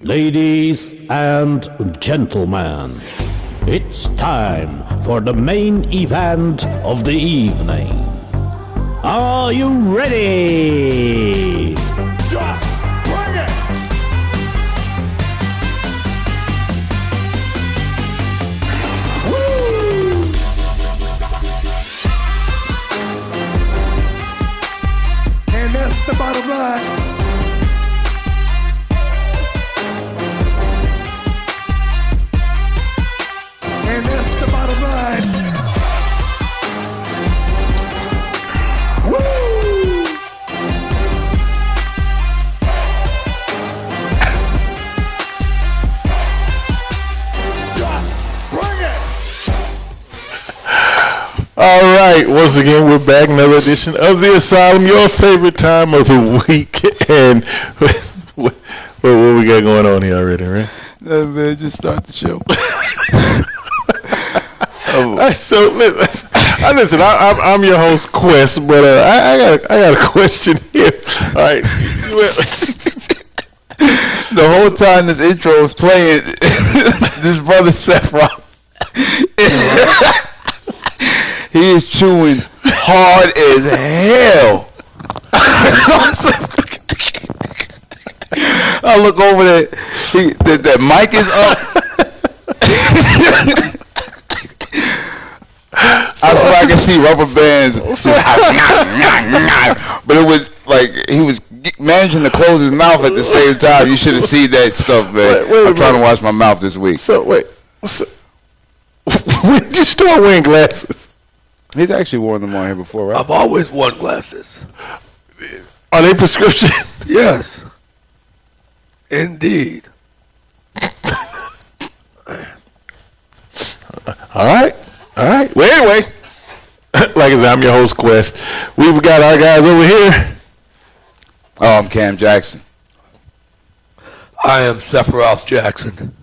Ladies and gentlemen, it's time for the main event of the evening. Are you ready? Just bring it! Woo! And that's the bottom line. And that's the bottom line. Woo! Just bring it! All right, once again, we're back. Another edition of the Asylum, your favorite time of the week. And what we got going on here already, right? No, man, just start the show. Listen, I'm your host, Quest, but I got a question here. All right. The whole time this intro was playing, this brother Sephiroth, he is chewing hard as hell. I look over there, that mic is up. I swear I can see rubber bands. But it was like he was managing to close his mouth at the same time. You should have seen that stuff, man. I'm trying to wash my mouth this week. So, when did you start wearing glasses? He's actually worn them on here before, right? I've always worn glasses. Are they prescription? Yes. Indeed. All right. Well, anyway, like I said, I'm your host, Quest. We've got our guys over here. Oh, I'm Cam Jackson. I am Sephiroth Jackson.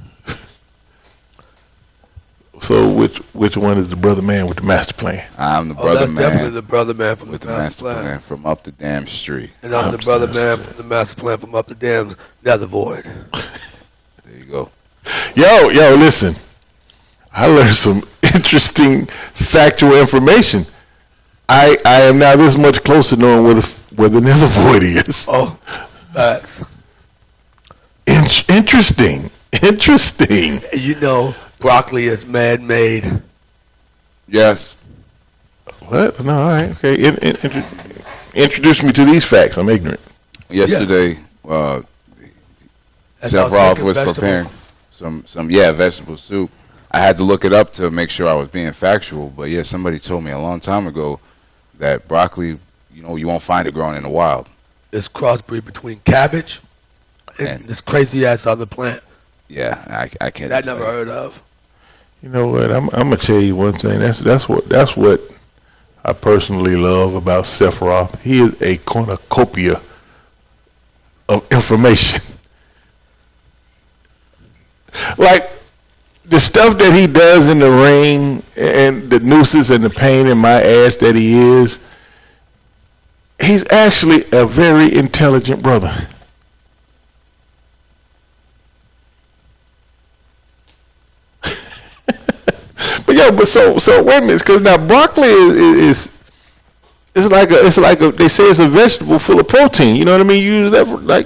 So which one is the brother man with the master plan? I'm the Oh, brother that's man definitely the brother man from with the the master plan. from up the damn street. And I'm the brother man from the master plan from up the damn nether void. There you go. Yo, listen. I learned some interesting factual information. I am now this much closer knowing where the nether void is. Oh, facts. Interesting. You know, broccoli is man-made. Yes. What? No, all right. Okay. Introduce me to these facts. I'm ignorant. Yesterday, Sephiroth was preparing some vegetable soup. I had to look it up to make sure I was being factual, but yeah, somebody told me a long time ago that broccoli, you won't find it growing in the wild. It's crossbreed between cabbage and this crazy ass other plant. Yeah, I can't. That I never heard of. You know what? I'm gonna tell you one thing. That's what I personally love about Sephiroth. He is a cornucopia of information. Like the stuff that he does in the ring and the nooses and the pain in my ass that he is, he's actually a very intelligent brother. But so wait a minute, because now broccoli is like they say it's a vegetable full of protein. You know what I mean? You use that for, I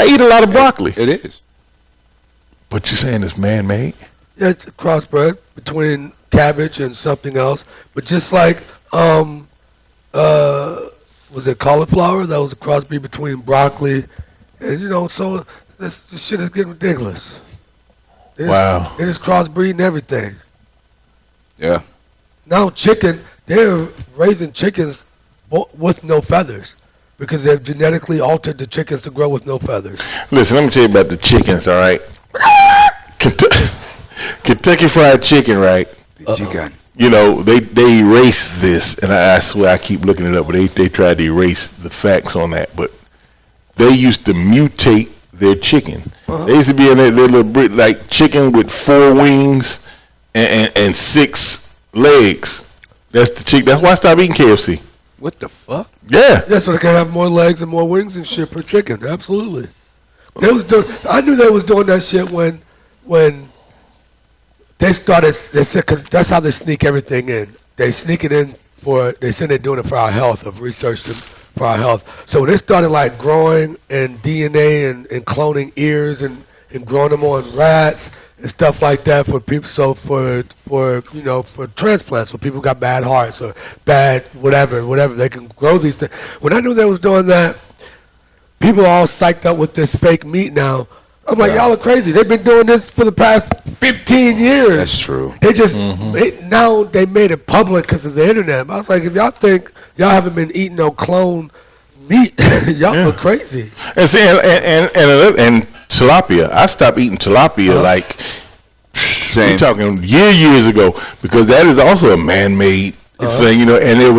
eat a lot of broccoli. It is. But you're saying it's man-made? Yeah, it's a crossbred between cabbage and something else. But just like was it cauliflower? That was a crossbreed between broccoli and so this shit is getting ridiculous. Wow. It is crossbreeding everything. Yeah. Now they're raising chickens with no feathers because they've genetically altered the chickens to grow with no feathers. Listen, let me tell you about the chickens, all right? Kentucky Fried Chicken, right? Chicken. They erase this, and I swear I keep looking it up, but they tried to erase the facts on that. But they used to mutate their chicken. They used to be in that little like chicken with 4 wings and 6 legs. That's the chicken. That's why I stopped eating KFC. What the fuck? Yeah. Yeah, so they can have more legs and more wings and shit per chicken. Absolutely. I knew they was doing that shit when they started. They said because that's how they sneak everything in. They sneak it in they said they're doing it for our health, of research for our health. So when they started like growing and DNA and cloning ears and growing them on rats and stuff like that for people. So for transplants, so people got bad hearts or bad whatever, they can grow these things. When I knew they was doing that, people are all psyched up with this fake meat now. I'm like, y'all are crazy. They've been doing this for the past 15 years. That's true. They just now they made it public because of the internet. I was like, if y'all think y'all haven't been eating no clone meat, y'all are crazy. And see, and tilapia. I stopped eating tilapia like we're talking years ago because that is also a man-made thing, and it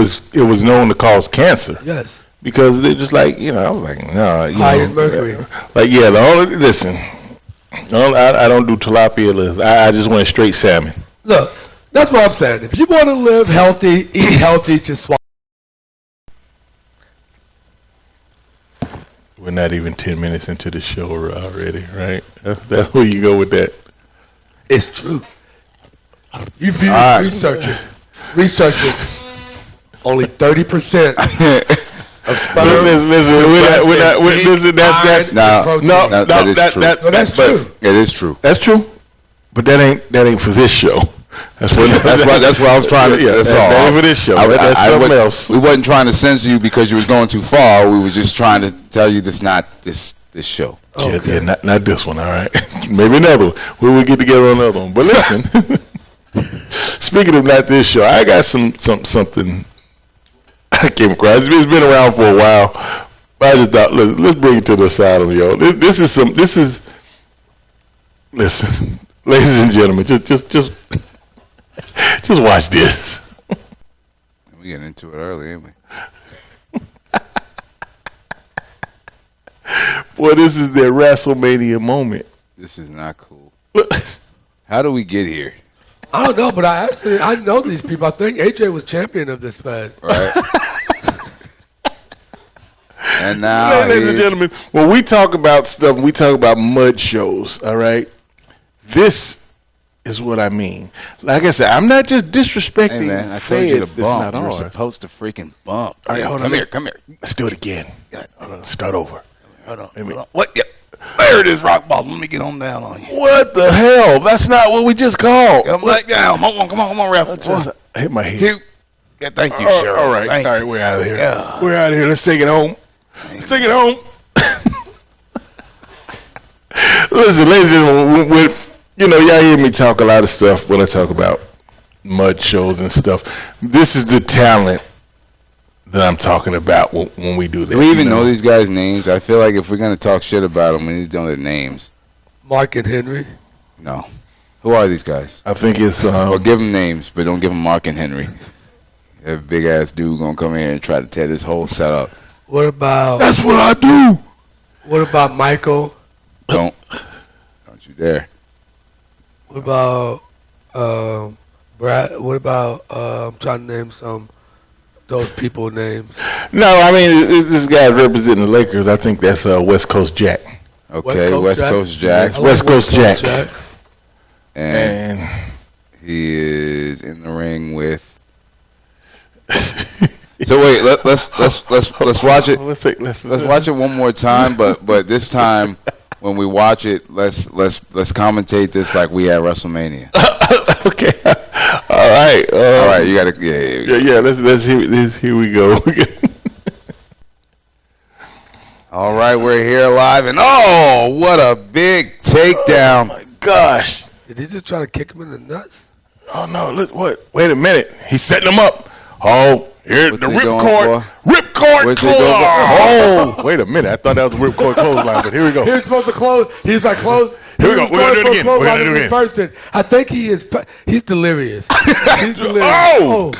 was known to cause cancer. Yes. Because they're just like, I was like, no. High in mercury. Like, yeah, I don't do tilapia. I just want straight salmon. Look, that's what I'm saying. If you want to live healthy, eat healthy, just swallow. We're not even 10 minutes into the show already, right? That's where you go with that. It's true. You research it. Research it. Only 30%. Listen, that's true. It is true. That's true. But that ain't for this show. That's what I was trying to. That's all. That ain't for this show. That's something else. We wasn't trying to censor you because you was going too far. We was just trying to tell you this not this show. Yeah, not this one. All right, maybe another one. We will get together on another one. But listen, speaking of not this show, I got something. I came across. It's been around for a while. But I just thought, let's bring it to the Asylum, yo. This is listen, ladies and gentlemen, just watch this. We getting into it early, ain't we? Boy, this is their WrestleMania moment. This is not cool. How do we get here? I don't know, but I know these people. I think AJ was champion of this fed. Right. And now, ladies and gentlemen, when we talk about stuff, we talk about mud shows, all right? This is what I mean. Like I said, I'm not just disrespecting man, I told you to bump. Not You're ours. supposed to freaking bump. All right, hold on. Come here. Let's do it again. Hold on, start over. Hold on. What? Yeah. There it is, rock ball. Let me get on down on you. What the hell? That's not what we just called. Come back down. Come on, ref. I hit my head. 2. Yeah, thank you, Cheryl. All right, we're out of here. Yeah. We're out of here. Let's take it home. Listen, ladies and gentlemen, y'all hear me talk a lot of stuff when I talk about mud shows and stuff. This is the talent that I'm talking about when we do that. Do we even know these guys' names? I feel like if we're going to talk shit about them, we need to know their names. Mark and Henry? No. Who are these guys? I think it's... Or give them names, but don't give them Mark and Henry. That big-ass dude going to come in here and try to tear this whole setup. What about... That's what I do! What about Michael? Don't you dare. What about Brad? What about I'm trying to name those people names. No, I mean this guy representing the Lakers. I think that's West Coast Jack. Okay, West Coast Jack. West Coast Jack. And he is in the ring with. So wait, let's watch it. Let's watch it one more time, but this time when we watch it, let's commentate this like we at WrestleMania. Okay. All right. All right. You gotta. Yeah. Let's here we go. All right, we're here live, and oh, what a big takedown! Oh my gosh! Did he just try to kick him in the nuts? Oh no! Look, what? Wait a minute! He's setting him up. Oh, here the ripcord clothesline. Oh, wait a minute! I thought that was the ripcord clothesline, but here we go. He was supposed to close. He's like close. Here we go. We're gonna do it again. We're gonna do it again. First, I think he's delirious. He's delirious. Oh!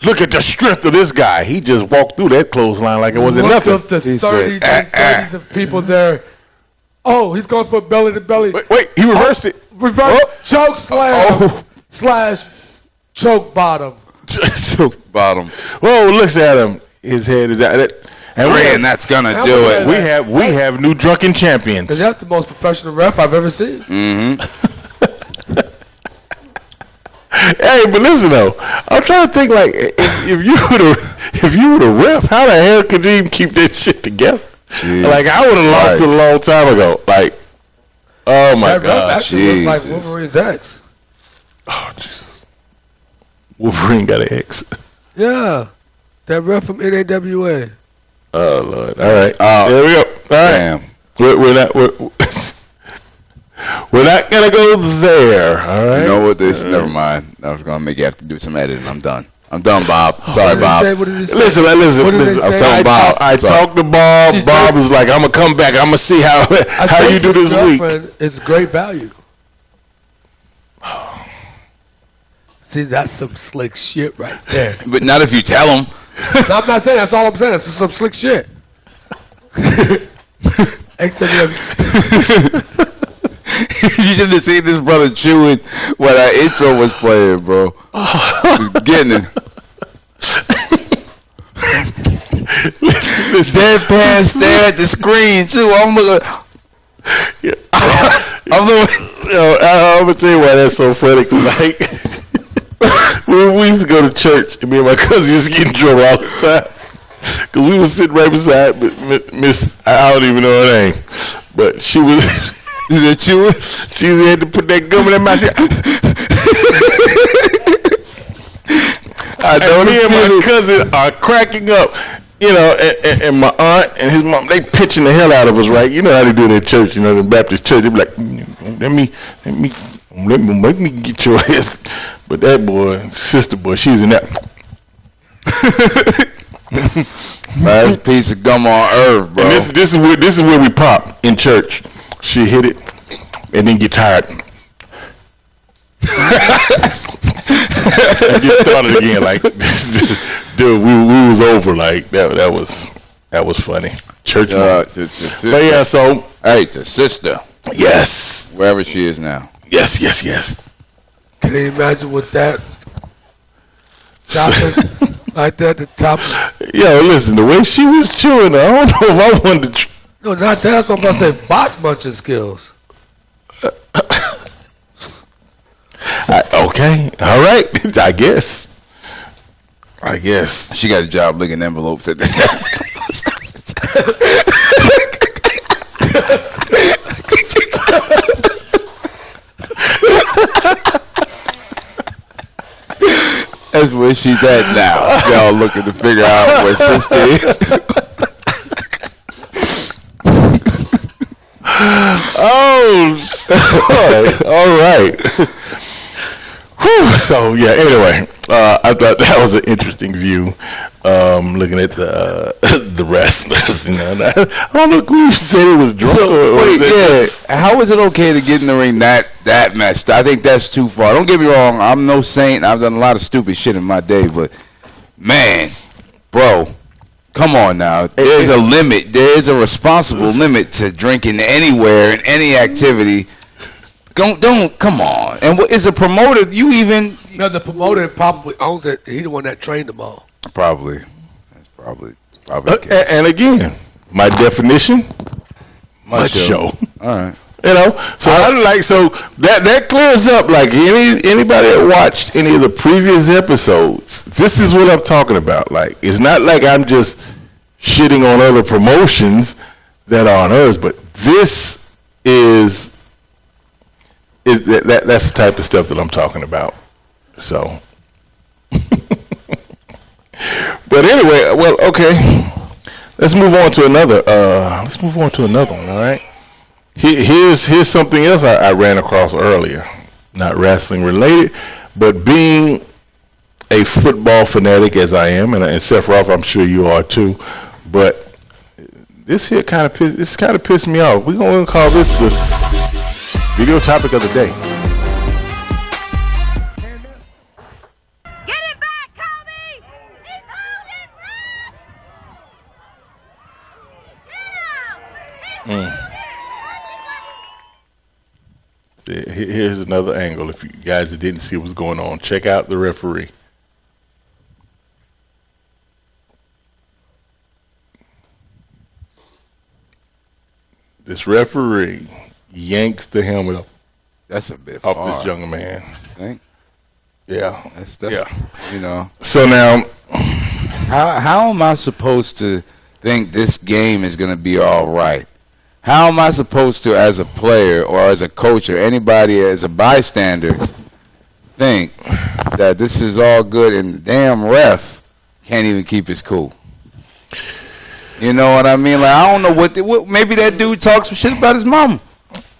Look at the strength of this guy. He just walked through that clothesline like it wasn't nothing. Look at the 30s and 40s of people there. Oh, he's going for belly to belly. Wait, he reversed it. Reverse choke slam / choke bottom. Choke Bottom. Whoa, looks at him. His head is out. And That's gonna do it. we have new drunken champions. Because that's the most professional ref I've ever seen. Hey, but listen though, I'm trying to think like if you were the ref, how the hell could you even keep that shit together? Jeez. Like I would have lost it a long time ago. Like, oh my That ref god, actually looks like Wolverine's ex. oh Jesus, Wolverine got an X. Yeah, that ref from NAWA. Oh Lord, all right, there we go. All right, Damn. We're not gonna go there. All right. You know what? Never mind. I was gonna make you have to do some editing. I'm done, Bob. Sorry, Bob. What did he say? Listen. What did they I was say? telling Bob. I talked to Bob. She's Bob great. was like, "I'm gonna come back. I'm gonna see how you do this week." It's great value. See, that's some slick shit right there. But not if you tell him. No, I'm not saying that's all I'm saying. It's just some slick shit. XWM. You should have seen this brother chewing while that intro was playing, bro. He was getting it. Deadpan stare at the screen too. I'm looking. I'm gonna tell you why that's so funny. Cause like we used to go to church, and me and my cousin used to get in trouble all the time. Cause we was sitting right beside Miss. I don't even know her name, but she was. She had to put that gum in her mouth. I know me and my cousin are cracking up. You know, and my aunt and his mom, they pitching the hell out of us, right? You know how they do in their church, you know, the Baptist church. They be like, let me get your ass. But that boy, sister boy, she's in that. Last piece of gum on earth, bro. And this is where we pop in church. She hit it and then get tired. And get started again. Like, dude, we was over. Like that was funny. Church. To sister. But yeah, so Hey, to sister. yes, Wherever she is now. yes. Can you imagine what that chopping like that? The top. Yo, listen, the way she was chewing, I don't know if I wanted to. No, not that. That's what I'm about to say. Box munching skills. Okay, all right. I guess. She got a job licking envelopes at the That's where she's at now. Y'all looking to figure out where sister is. All right. Whew. So yeah. Anyway, I thought that was an interesting view. Looking at the wrestlers. You know, I don't know if we said it was drunk. How is it okay to get in the ring that messed? I think that's too far. Don't get me wrong. I'm no saint. I've done a lot of stupid shit in my day, but man, bro, come on now. There's a limit. There is a responsible limit to drinking anywhere in any activity. Don't come on. And what is a promoter? You even No, the promoter probably owns it. He the one that trained them all. probably. That's probably the case. And again, my definition, must show. All right. You know, so that clears up. Like anybody that watched any of the previous episodes, this is what I'm talking about. Like, it's not like I'm just shitting on other promotions that are on ours, but this is that's the type of stuff that I'm talking about. So, but anyway, well, okay. Let's move on to another. One. All right. Here's something else I ran across earlier. Not wrestling related, but being a football fanatic as I am, and Sephiroth, I'm sure you are too. But this here kind of pissed me off. We're gonna call this the video topic of the day. Get it back, Kobe! He's holding back! Get him! He's holding back! Here's another angle. If you guys that didn't see what's going on, check out the referee. This referee yanks the helmet off. That's a bit off far. This young man. Think? Yeah, that's yeah. You know. So now, how am I supposed to think this game is going to be all right? How am I supposed to, as a player or as a coach or anybody as a bystander, think that this is all good and the damn ref can't even keep his cool? You know what I mean? Like, I don't know what maybe that dude talks some shit about his mama.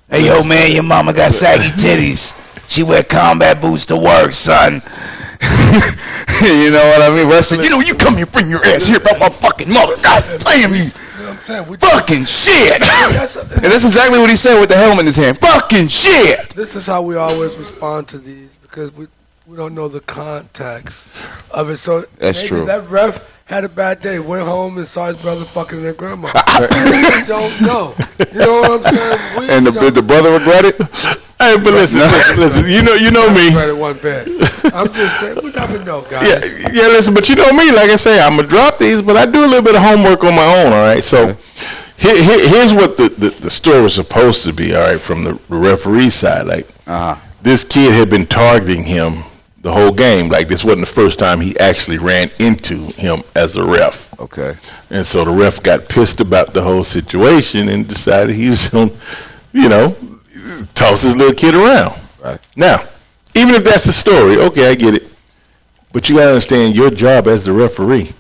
Hey, yo, man, your mama got saggy titties. She wear combat boots to work, son. You know what I mean? Wrestling. You know, you come here, bring your ass here about my fucking mother. God damn you. Fucking shit. And that's exactly what he said with the helmet in his hand. Fucking shit. This is how we always respond to these because we don't know the context of it. So that's maybe true. That ref had a bad day, went home and saw his brother fucking their grandma. We don't know. You know what I'm saying? And the brother regretted? Hey, but listen. You know me. Regretted one bit. I'm just saying, we never know, guys. Yeah. Listen, but you know me. Like I say, I'm gonna drop these, but I do a little bit of homework on my own. All right, so here's what the story was supposed to be. All right, from the referee side, like this kid had been targeting him the whole game. Like this wasn't the first time he actually ran into him as a ref. Okay. And so the ref got pissed about the whole situation and decided he was going to, toss this little kid around. Right. Now, even if that's the story, okay, I get it. But you got to understand your job as the referee.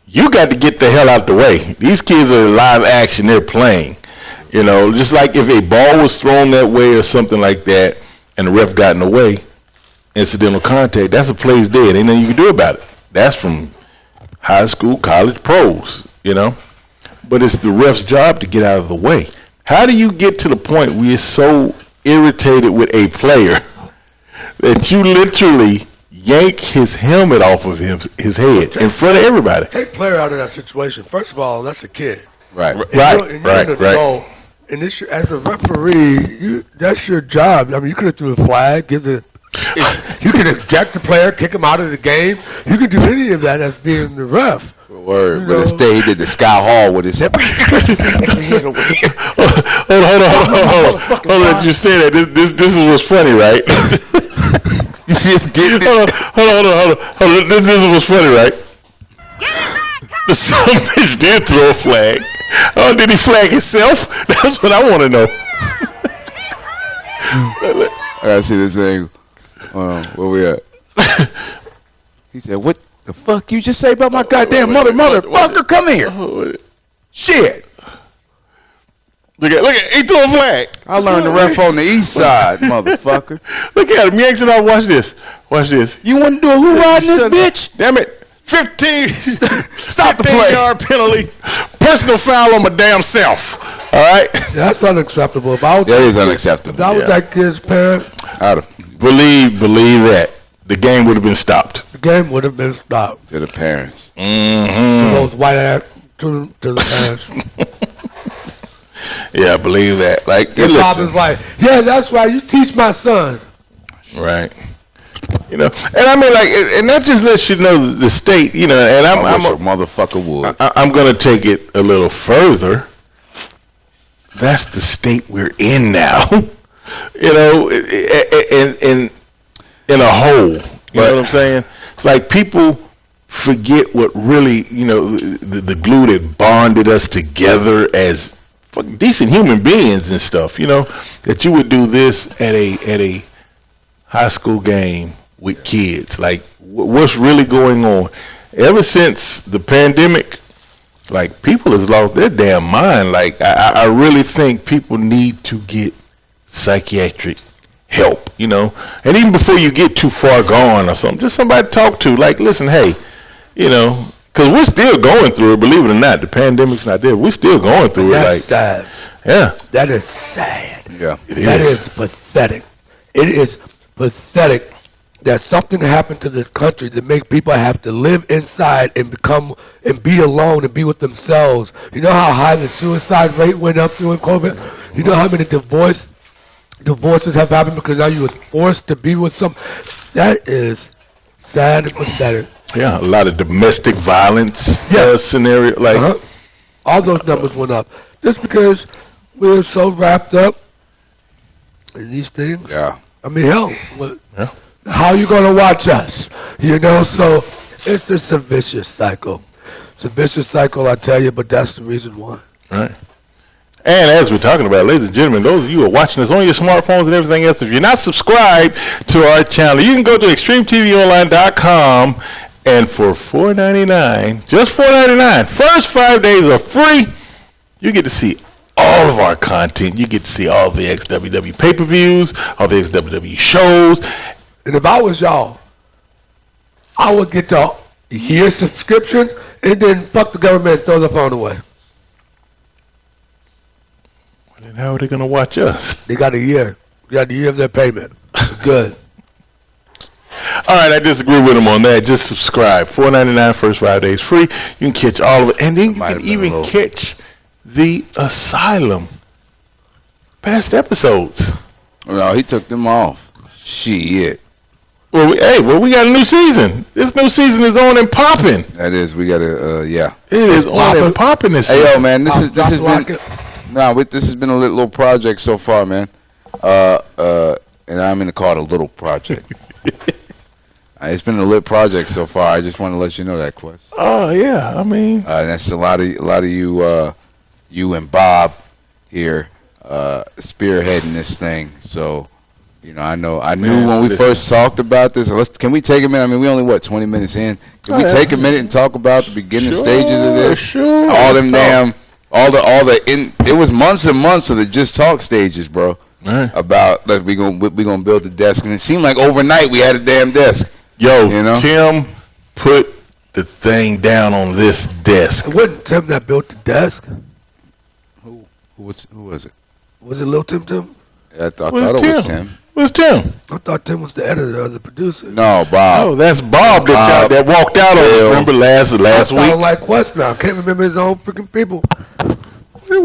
You got to get the hell out the way. These kids are live action. They're playing. Just like if a ball was thrown that way or something like that and the ref got in the way, incidental contact, that's a play's dead. Ain't nothing you can do about it. That's from high school, college, pros, But it's the ref's job to get out of the way. How do you get to the point where you're so irritated with a player that you literally yank his helmet off of his head in front of everybody? Take player out of that situation. First of all, that's a kid. Right. You're an adult, and this, as a referee, that's your job. I mean, you could have threw a flag, you can eject the player, kick him out of the game. You can do any of that as being the ref. Word. But instead, he did the Sky Hall with his hip. Hold on. You stay there. This is what's funny, right? You see him getting it? Hold on. This is what's funny, right? The son of a bitch did throw a flag. Oh, did he flag himself? That's what I want to know. I gotta see this thing. Where we at? He said, "What the fuck you just say about my goddamn motherfucker? Come here, shit." Look at, he threw a flag. I learned the ref on the east side, motherfucker. Look at him, yanks it off. Watch this. You want to do a hoorah in this bitch? Damn it. 15. Stop the play. 15-yard penalty. Personal foul on my damn self. All right? That's unacceptable. That is unacceptable. If that was that kid's parent, I'd have believe that the game would have been stopped. The game would have been stopped. To the parents. Mm-hmm. To those white ass, to the parents. Yeah, I believe that. Like, Your father's like, yeah, that's right. You teach my son. Right. And I mean, like, and that just lets you know the state, and I wish a motherfucker would. I'm going to take it a little further. That's the state we're in now. In a whole. You know what I'm saying? It's like people forget what really, the glue that bonded us together as fucking decent human beings and stuff, that you would do this at a high school game with kids. Like, what's really going on? Ever since the pandemic, like, people has lost their damn mind. Like, I really think people need to get psychiatric help, and even before you get too far gone or something, just somebody to talk to. Like, listen, hey, because we're still going through it. Believe it or not, the pandemic's not there. We're still going through it. That's sad. Yeah, that is sad. Yeah, that is pathetic. It is pathetic that something happened to this country that make people have to live inside and be alone and be with themselves. You know how high the suicide rate went up during COVID? You know how many divorce divorces have happened because now you was forced to be with some. That is sad and pathetic. Yeah, a lot of domestic violence scenario. Like, all those numbers went up just because we're so wrapped up in these things. Yeah. I mean, hell, how you gonna watch us? You know, so it's just a vicious cycle. It's a vicious cycle, I tell you, but that's the reason why. Right. And as we're talking about, ladies and gentlemen, those of you who are watching us on your smartphones and everything else, if you're not subscribed to our channel, you can go to XtremeTVOnline.com, and for $4.99, just $4.99, first 5 days are free. You get to see all of our content. You get to see all the XWW pay-per-views, all the XWW shows. And if I was y'all, I would get the year subscription and then fuck the government and throw the phone away. Then how are they going to watch us? They got a year. They got a year of their payment. Good. All right, I disagree with them on that. Just subscribe. $4.99 first 5 days free. You can catch all of it. And then you can even catch the Asylum past episodes. No, he took them off. Shit. Well, we got a new season. This new season is on and popping. That is, we got to, It is on and popping this season. Hey, yo, man, this has been... this has been a little project so far, man. And I'm going to call it a little project. It's been a lit project so far. I just want to let you know that, Quest. Oh yeah, I mean, that's a lot of you, you and Bob here, spearheading this thing. So, you know, I knew when we first talked about this. Can we take a minute? I mean, we only 20 minutes in. Can we take a minute and talk about the beginning stages of this? Sure. All them damn. It was months and months of the just talk stages, bro. Right. About like we gonna build the desk, and it seemed like overnight we had a damn desk. Yo, you know? Tim put the thing down on this desk. It wasn't Tim that built the desk. Who was it? Was it Lil Tim? Yeah, I thought it was Tim. It was Tim. I thought Tim was the editor or the producer. No, Bob. Oh, that's Bob that walked out on us. Remember last week? I like Quest now. I can't remember his own freaking people. Wait a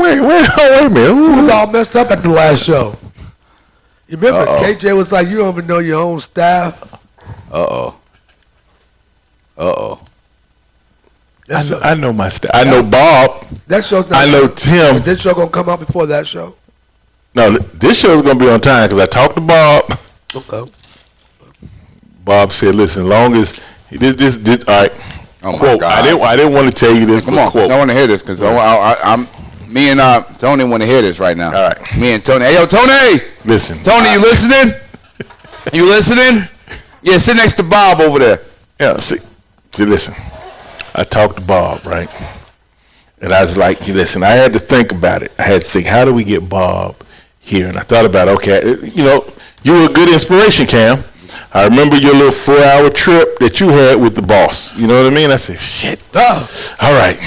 minute. He was all messed up at the last show. You remember KJ was like, you don't even know your own staff. I know my staff. I know Bob. That show's not. I know Tim. Is this show gonna come out before that show? No, this show's gonna be on time because I talked to Bob. Oh, Okay. Bob said, "Listen, long as this all right." Oh quote. my God. I didn't want to tell you this. Come on, quote. I want to hear this because me and Tony want to hear this right now. All right. Me and Tony. Hey, yo, Tony. Listen, Tony, you listening? You listening? Yeah, sit next to Bob over there. Yeah, see, listen. I talked to Bob, right? And I was like, listen, I had to think about it. I had to think, how do we get Bob here? And I thought about, okay, you know, you were a good inspiration, Cam. I remember your little 4-hour trip that you had with the boss. You know what I mean? I said, shit. All right.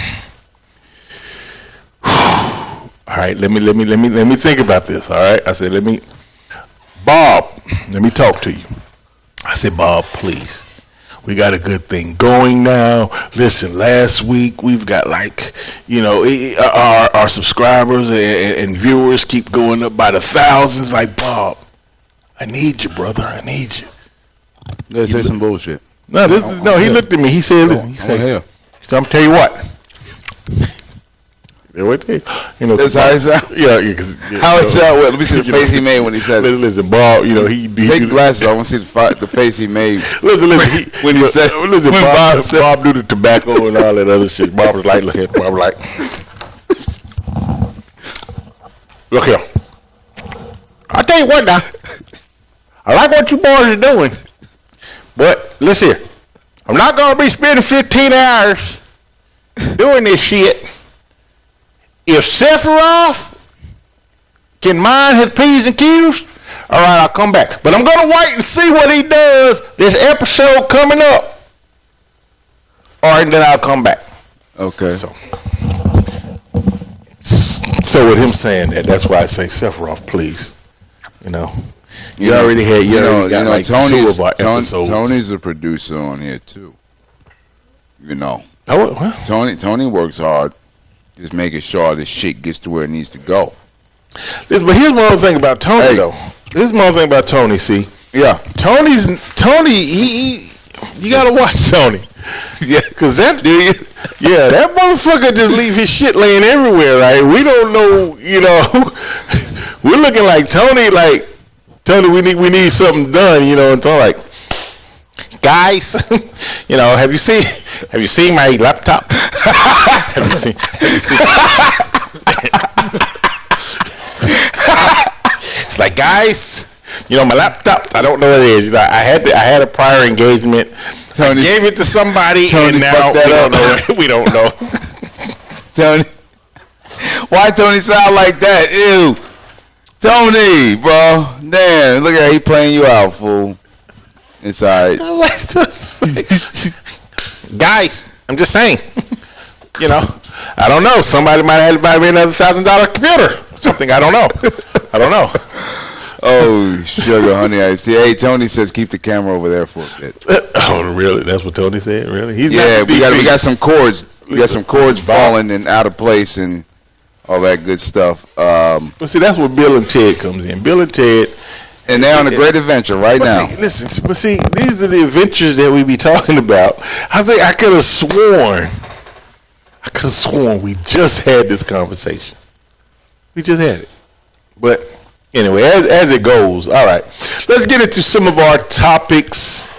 All right, let me think about this. All right. I said, Bob, let me talk to you. I said, Bob, please. We got a good thing going now. Listen, last week we've got our subscribers and viewers keep going up by the thousands. Like, Bob, I need you, brother. I need you. Let's say some bullshit. No, he looked at me. He said, listen, I'm going to tell you what. That's how it sound? Yeah. How it sound? Let me see the face he made when he said it. Listen, Bob, he take glasses. I want to see the face he made. Listen. When he said, listen, Bob do the tobacco and all that other shit. Bob was like, look here. Bob was like, look here. I'll tell you what now. I like what you boys are doing, but listen here. I'm not going to be spending 15 hours doing this shit. If Sephiroth can mind his P's and Q's, all right, I'll come back. But I'm going to wait and see what he does this episode coming up. All right, and then I'll come back. Okay. So with him saying that's why I say Sephiroth, please. You already got like Tony's, 2 of our episodes. Tony's a producer on here too. Oh, what? Tony works hard. Just making sure this shit gets to where it needs to go. But here's one other thing about Tony, though. This is one thing about Tony. See, Yeah. Tony. He you gotta watch Tony. Yeah. Cause that that motherfucker just leave his shit laying everywhere. Right? We don't know. We're looking like Tony. Like Tony, we need something done. And Tony like, guys, have you seen my laptop? have you seen? It's like, guys, my laptop. I don't know what it is. I had a prior engagement. Tony, I gave it to somebody, Tony, and now we don't know. Tony, why Tony sound like that? Ew, Tony, bro. Damn, look at how he playing you out, fool. It's alright. Guys, I'm just saying. I don't know. Somebody might have to buy me another $1,000 computer. Something I don't know. Oh, sugar, honey, I see. Hey, Tony says keep the camera over there for a bit. Oh, really? That's what Tony said? Really? He's Yeah, not we got some cords. We got some cords falling and out of place and all that good stuff. Well, see, that's where Bill and Ted comes in. Bill and Ted. And they're on a great adventure right now. These are the adventures that we be talking about. I could have sworn we just had this conversation. We just had it. But anyway, as it goes, all right. Let's get into some of our topics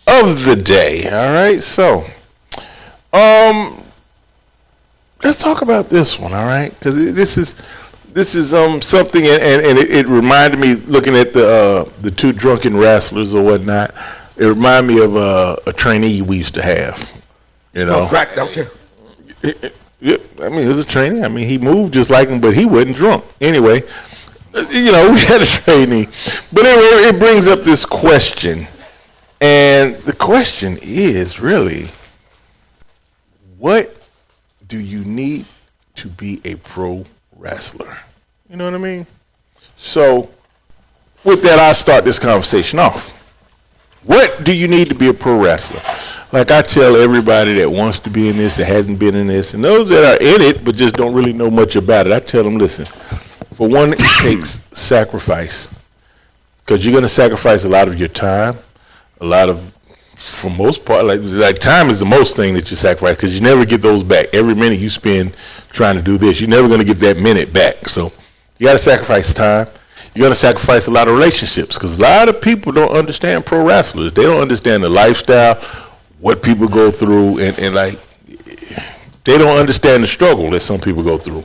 of the day. All right. So, let's talk about this one. All right, because this is something, and it reminded me, looking at the two drunken wrestlers or whatnot. It reminded me of a trainee we used to have. Crack, don't you? Yeah, I mean, it was a trainee. I mean, he moved just like him, but he wasn't drunk. Anyway, we had a trainee. But anyway, it brings up this question. And the question is really, what do you need to be a pro wrestler? You know what I mean? So, with that, I'll start this conversation off. What do you need to be a pro wrestler? Like I tell everybody that wants to be in this, that hasn't been in this, and those that are in it but just don't really know much about it, I tell them, listen, for one, it takes sacrifice. Because you're going to sacrifice a lot of your time, for most part, like time is the most thing that you sacrifice, because you never get those back. Every minute you spend trying to do this, you're never going to get that minute back. So you got to sacrifice time. You're going to sacrifice a lot of relationships, because a lot of people don't understand pro wrestlers. They don't understand the lifestyle, what people go through, and they don't understand the struggle that some people go through.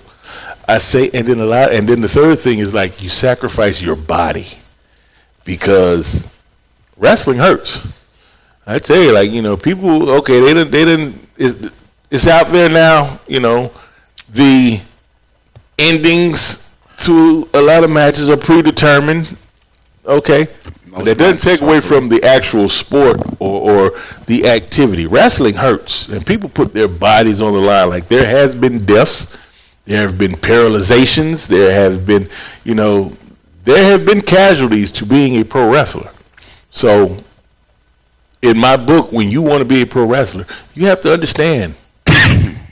I say, and then the third thing is, like, you sacrifice your body, because wrestling hurts. I tell you, people, okay, they didn't, it's out there now, the endings to a lot of matches are predetermined, okay? But that doesn't take away from the actual sport or the activity. Wrestling hurts, and people put their bodies on the line. Like, there has been deaths, there have been paralyzations, there have been casualties to being a pro wrestler. So, in my book, when you want to be a pro wrestler, you have to understand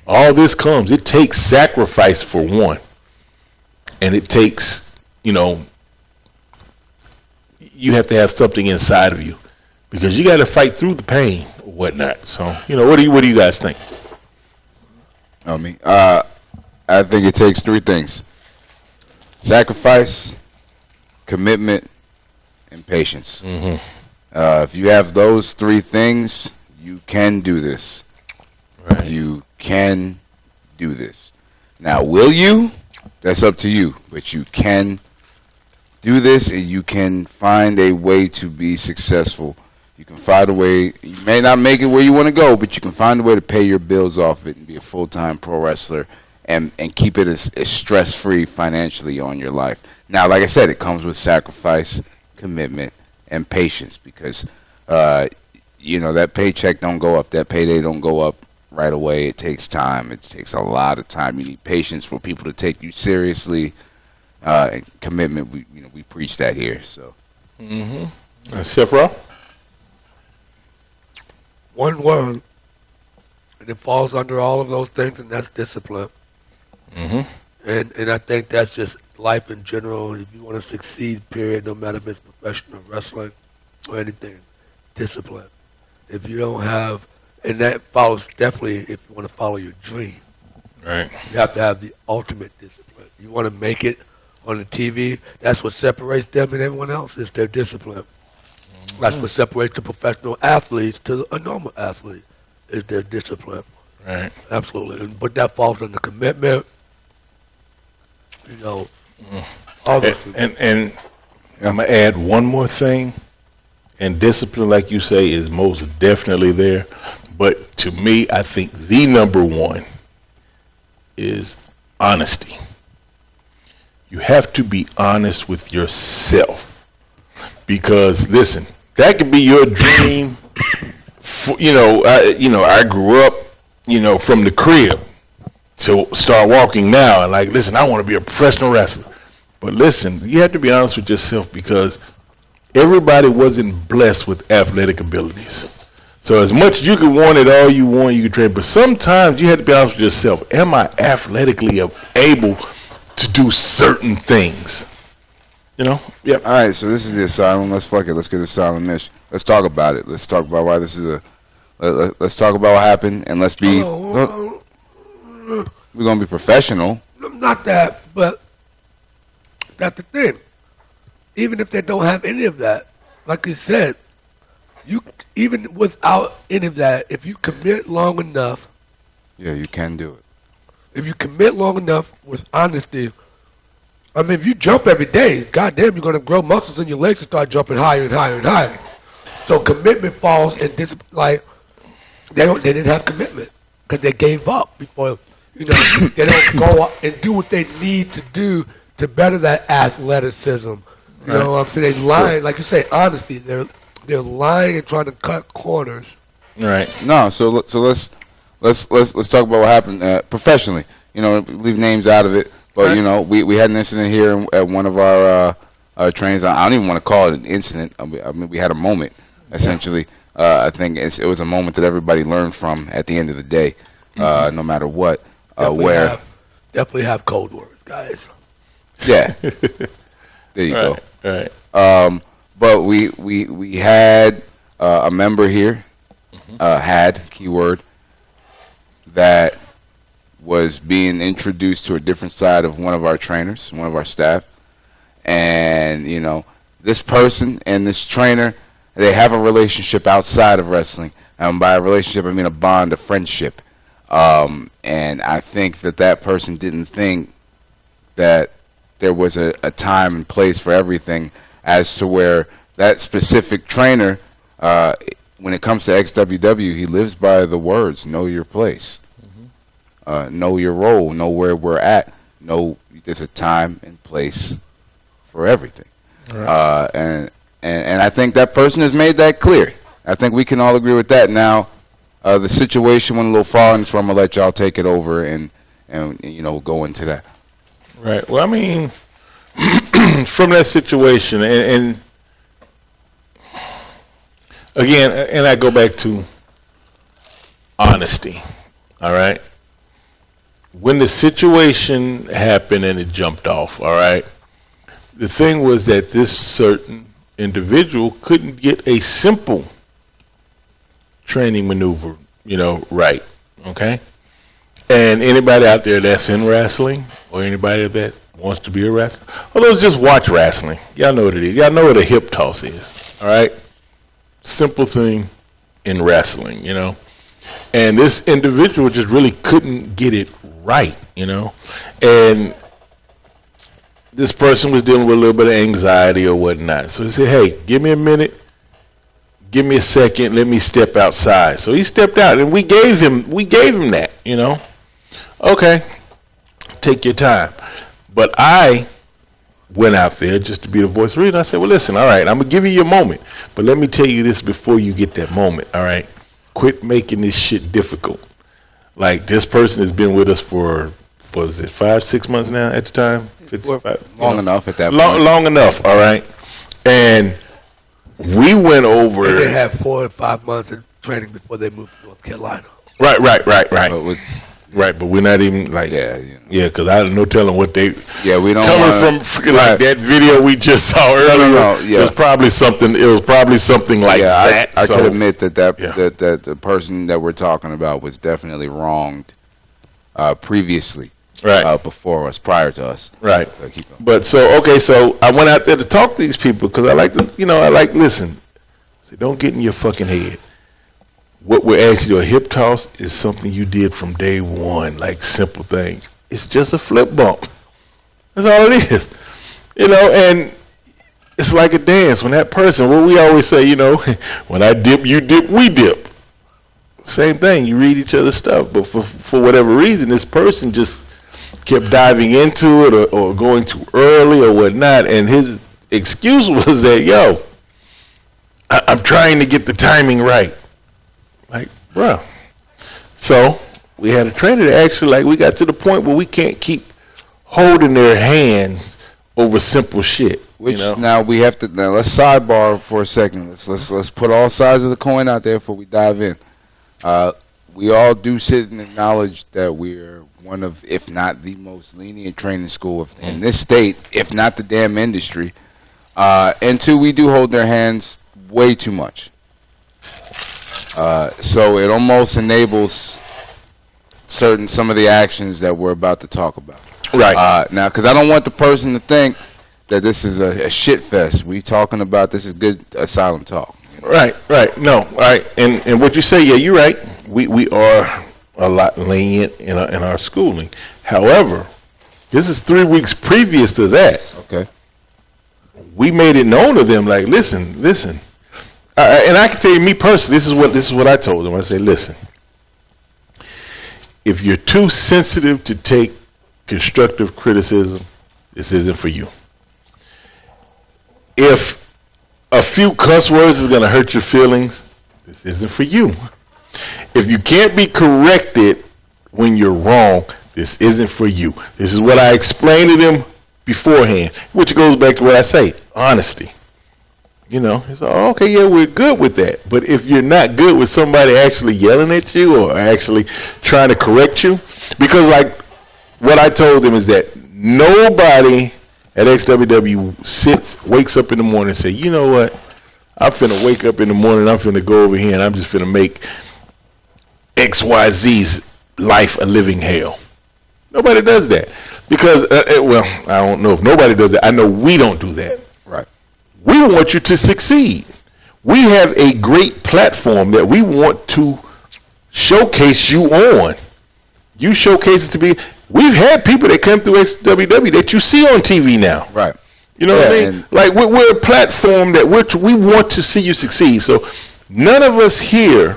all this comes. It takes sacrifice, for one. And it takes, you have to have something inside of you, because you got to fight through the pain or whatnot. So, what do you guys think? I think it takes three things: sacrifice, commitment, and patience. Mm-hmm. If you have those three things, you can do this. Right. You can do this. Now, will you? That's up to you. But you can do this, and you can find a way to be successful. You can find a way. You may not make it where you want to go, but you can find a way to pay your bills off it and be a full-time pro wrestler and keep it as stress-free financially on your life. Now, like I said, it comes with sacrifice, commitment, and patience, because that paycheck don't go up, that payday don't go up right away. It takes time. It takes a lot of time. You need patience for people to take you seriously. And commitment, we preach that here. So, Sephiroth? One word, and it falls under all of those things, and that's discipline. Mm-hmm. And I think that's just life in general. If you want to succeed, period, no matter if it's professional wrestling or anything, discipline. If you don't have, and that follows definitely if you want to follow your dream. Right. You have to have the ultimate discipline. You want to make it on the TV, that's what separates them and everyone else is their discipline. That's what separates the professional athletes to a normal athlete is their discipline. Right. Absolutely. But that falls under commitment, all those things. And I'm going to add one more thing. And discipline, like you say, is most definitely there. But to me, I think the number one is honesty. You have to be honest with yourself. Because, listen, that could be your dream. I grew up, from the crib to start walking now. And like, listen, I want to be a professional wrestler. But listen, you have to be honest with yourself because everybody wasn't blessed with athletic abilities. So as much as you can want it all you want, you can train. But sometimes you have to be honest with yourself. Am I athletically able to do certain things? Yeah. All right, so this is the Asylum. Let's fuck it. Let's get Asylum niche. Let's talk about it. Let's talk about why this is let's talk about what happened, and let's be. We're gonna be professional. Not that, but that's the thing. Even if they don't have any of that, like you said, you even without any of that, if you commit long enough, yeah, you can do it. If you commit long enough with honesty, I mean, if you jump every day, goddamn, you're gonna grow muscles in your legs and start jumping higher and higher and higher. So commitment falls in this like they didn't have commitment because they gave up before. They don't go out and do what they need to do to better that athleticism. You know what I'm saying? They lying, like you say, honesty. They're lying and trying to cut corners. Right. No, so let's talk about what happened professionally. Leave names out of it, but we had an incident here at one of our trains. I don't even want to call it an incident. I mean, we had a moment essentially. I think it was a moment that everybody learned from at the end of the day, no matter what. Definitely have code words, guys. Yeah. There you go. Right. But we had a member here, keyword, that was being introduced to a different side of one of our trainers, one of our staff. And, this person and this trainer, they have a relationship outside of wrestling. And by a relationship, I mean a bond, a friendship. And I think that person didn't think that there was a time and place for everything as to where that specific trainer, when it comes to XWW, he lives by the words, know your place, know your role, know where we're at, know there's a time and place for everything. Right. And I think that person has made that clear. I think we can all agree with that. Now, the situation went a little far, and so I'm going to let y'all take it over and go into that. Right. Well, I mean, from that situation, and again, and I go back to honesty. All right. When the situation happened and it jumped off, all right, the thing was that this certain individual couldn't get a simple training maneuver, right. Okay. And anybody out there that's in wrestling or anybody that wants to be a wrestler, or those just watch wrestling, y'all know what it is. Y'all know what a hip toss is, all right? Simple thing in wrestling, And this individual just really couldn't get it right, And this person was dealing with a little bit of anxiety or whatnot. So he said, hey, give me a minute. Give me a second. Let me step outside. So he stepped out, and we gave him that, Okay, take your time. But I went out there just to be the voice of reason. I said, well, listen, all right, I'm going to give you your moment. But let me tell you this before you get that moment, all right? Quit making this shit difficult. Like, this person has been with us for 5-6 months now at the time? 55, long enough at that point. Long enough, all right? And we went over. And they had 4 or 5 months of training before they moved to North Carolina. Right. Right, but we're not even like because I don't know telling what they we don't coming from like that video we just saw earlier. It was probably something. It was probably something like that. I could admit that the person that we're talking about was definitely wronged previously, right, before us, prior to us, right. But so I went out there to talk to these people because I like to listen. So don't get in your fucking head. What we're asking you, a hip toss is something you did from day one, like simple things. It's just a flip bump. That's all it is. And it's like a dance. When that person, what we always say, when I dip, you dip, we dip. Same thing. You read each other's stuff. But for whatever reason, this person just kept diving into it or going too early or whatnot. And his excuse was that, I'm trying to get the timing right. Like, bro. So we had a trainer that actually, we got to the point where we can't keep holding their hands over simple shit. Now we have to. Now let's sidebar for a second. Let's put all sides of the coin out there before we dive in. We all do sit and acknowledge that we're one of, if not the most lenient training school in this state, if not the damn industry. And two, we do hold their hands way too much. So it almost enables some of the actions that we're about to talk about. Right. Now, because I don't want the person to think that this is a shit fest. We talking about this is good asylum talk. Right. No, right. And what you say, you're right. We are a lot lenient in our schooling. However, this is 3 weeks previous to that. Okay. We made it known to them, like, listen. And I can tell you, me personally, this is what I told them. I say, listen, if you're too sensitive to take constructive criticism, this isn't for you. If a few cuss words is going to hurt your feelings, this isn't for you. If you can't be corrected when you're wrong, this isn't for you. This is what I explained to them beforehand, which goes back to what I say, honesty. It's okay, we're good with that. But if you're not good with somebody actually yelling at you or actually trying to correct you, because what I told them is that nobody at XWW wakes up in the morning and say, you know what, I'm finna wake up in the morning, I'm finna go over here and I'm just finna make XYZ's life a living hell. Nobody does that. Because, I don't know if nobody does that. I know we don't do that. Right. We want you to succeed. We have a great platform that we want to showcase you on. You showcase it to be. We've had people that come through XWW that you see on TV now. Right. You know what I mean? Like we're a platform that we want to see you succeed. So none of us here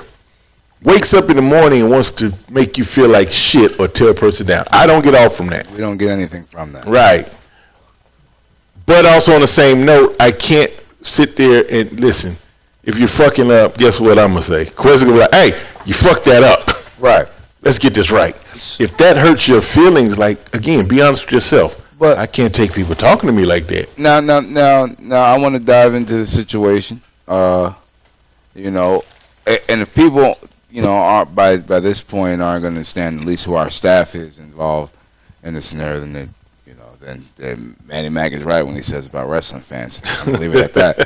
wakes up in the morning and wants to make you feel like shit or tear a person down. I don't get off from that. We don't get anything from that. Right. But also on the same note, I can't sit there and listen. If you're fucking up, guess what I'm going to say? Quest going to be like, hey, you fucked that up. Right. Let's get this right. If that hurts your feelings, again, be honest with yourself. But I can't take people talking to me like that. Now, I want to dive into the situation. And if people, aren't by this point aren't going to understand at least who our staff is involved in the scenario, then manny-mac is right when he says about wrestling fans. I'm gonna leave it at that.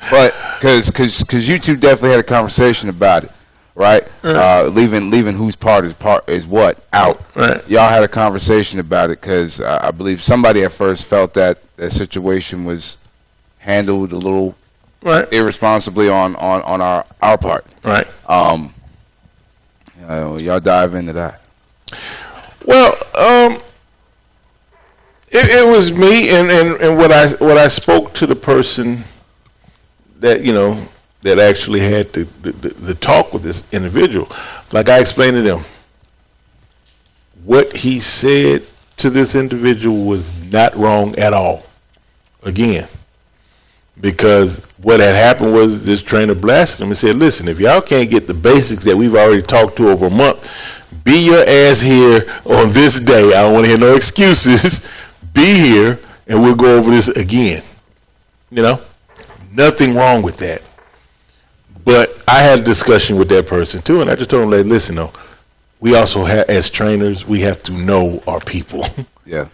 But because you two definitely had a conversation about it, right? Leaving whose part is what out. Right. Y'all had a conversation about it because I believe somebody at first felt that situation was handled a little irresponsibly on our part. Right. Y'all dive into that. Well, it was me and what I spoke to the person that that actually had the talk with this individual. Like I explained to them, what he said to this individual was not wrong at all. Again, because what had happened was this trainer blasted him and said, listen, if y'all can't get the basics that we've already talked to over a month, be your ass here on this day. I don't want to hear no excuses. Be here and we'll go over this again. Nothing wrong with that. But I had a discussion with that person too, and I just told him, listen, though, we also have, as trainers, we have to know our people. Yeah.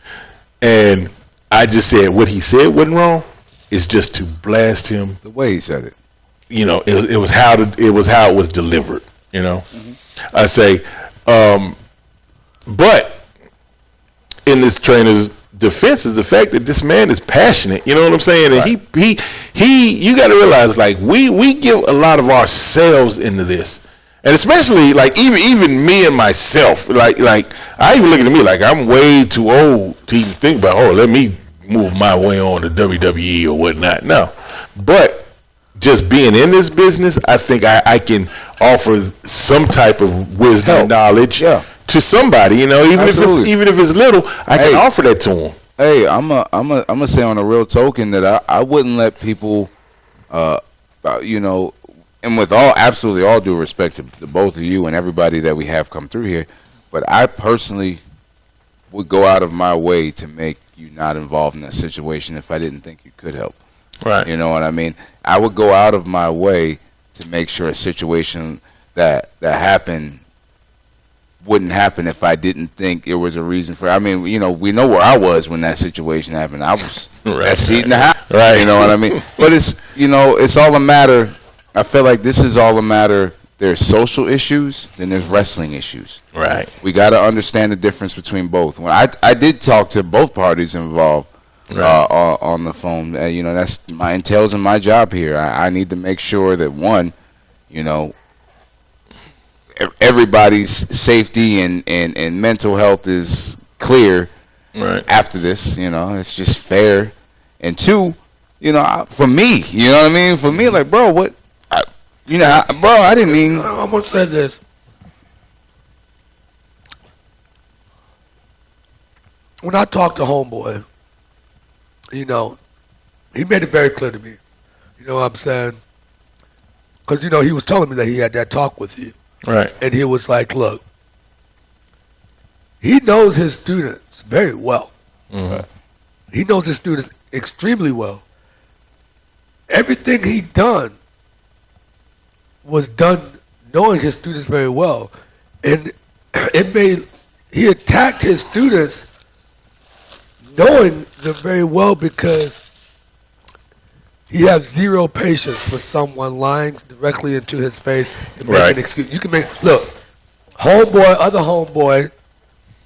And I just said what he said wasn't wrong. It's just to blast him. The way he said it. You know, it was how it was delivered. You know, I say, but in this trainer's defense is the fact that this man is passionate. You know what I'm saying? And he you got to realize, like, we give a lot of ourselves into this. And especially, like, even me and myself, like I even look at me like I'm way too old to even think about, let me move my way on to WWE or whatnot. No. But just being in this business, I think I can offer some type of wisdom, knowledge to somebody, you know, even if it's little, I can offer that to them. Hey, I'm a say on a real token that I wouldn't let people, you know, and with absolutely all due respect to both of you and everybody that we have come through here, but I personally would go out of my way to make you not involved in that situation if I didn't think you could help. Right. You know what I mean? I would go out of my way to make sure a situation that happened wouldn't happen if I didn't think it was a reason for it. I mean, you know, we know where I was when that situation happened. I was that seat in the house. Right. You know what I mean? But it's, you know, it's all a matter. I feel like this is all a matter. There's social issues, then there's wrestling issues. Right. We got to understand the difference between both. When I did talk to both parties involved on the phone. You know, that's my entails in my job here. I need to make sure that, one, you know, everybody's safety and mental health is clear after this. You know, it's just fair. And two, you know, for me, you know what I mean? For me, like, bro, what? You know, bro, I didn't mean. I'm gonna say this. When I talked to Homeboy, you know, he made it very clear to me. You know what I'm saying? Because, you know, he was telling me that he had that talk with you. Right. And he was like, look, he knows his students very well. Mm-hmm. He knows his students extremely well. Everything he done was done knowing his students very well. And he attacked his students knowing them very well because he has zero patience for someone lying directly into his face and making an excuse. You can look, Homeboy, other Homeboy,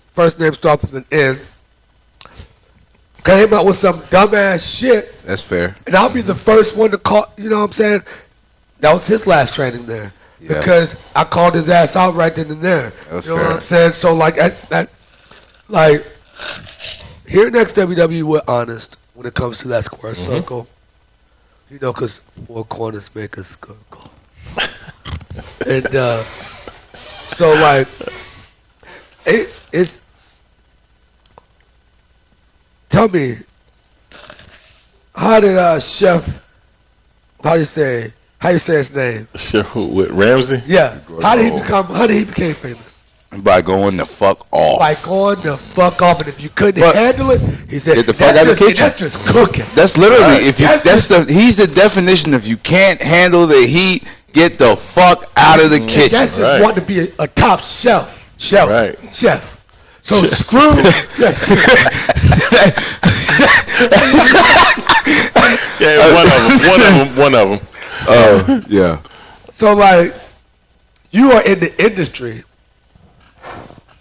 first name starts with an N, came out with some dumbass shit. That's fair. And I'll be the first one to call, you know what I'm saying? That was his last training there. Yeah. Because I called his ass out right then and there. That's you know fair. what I'm saying? So, like, like, here at XWW, we're honest when it comes to that square circle. You know, because four corners make a circle. And so, like, it's. Tell me, how did Chef? How do you say his name? Chef with Ramsey? Yeah. How did he become famous? By going the fuck off. By going the fuck off, and if you couldn't handle it, he said, get the fuck out of the kitchen. That's just cooking. That's literally he's the definition of you can't handle the heat, get the fuck out of the kitchen. That's just wanting to be a top chef. Chef. So screw. One of them. Yeah. So, like, you are in the industry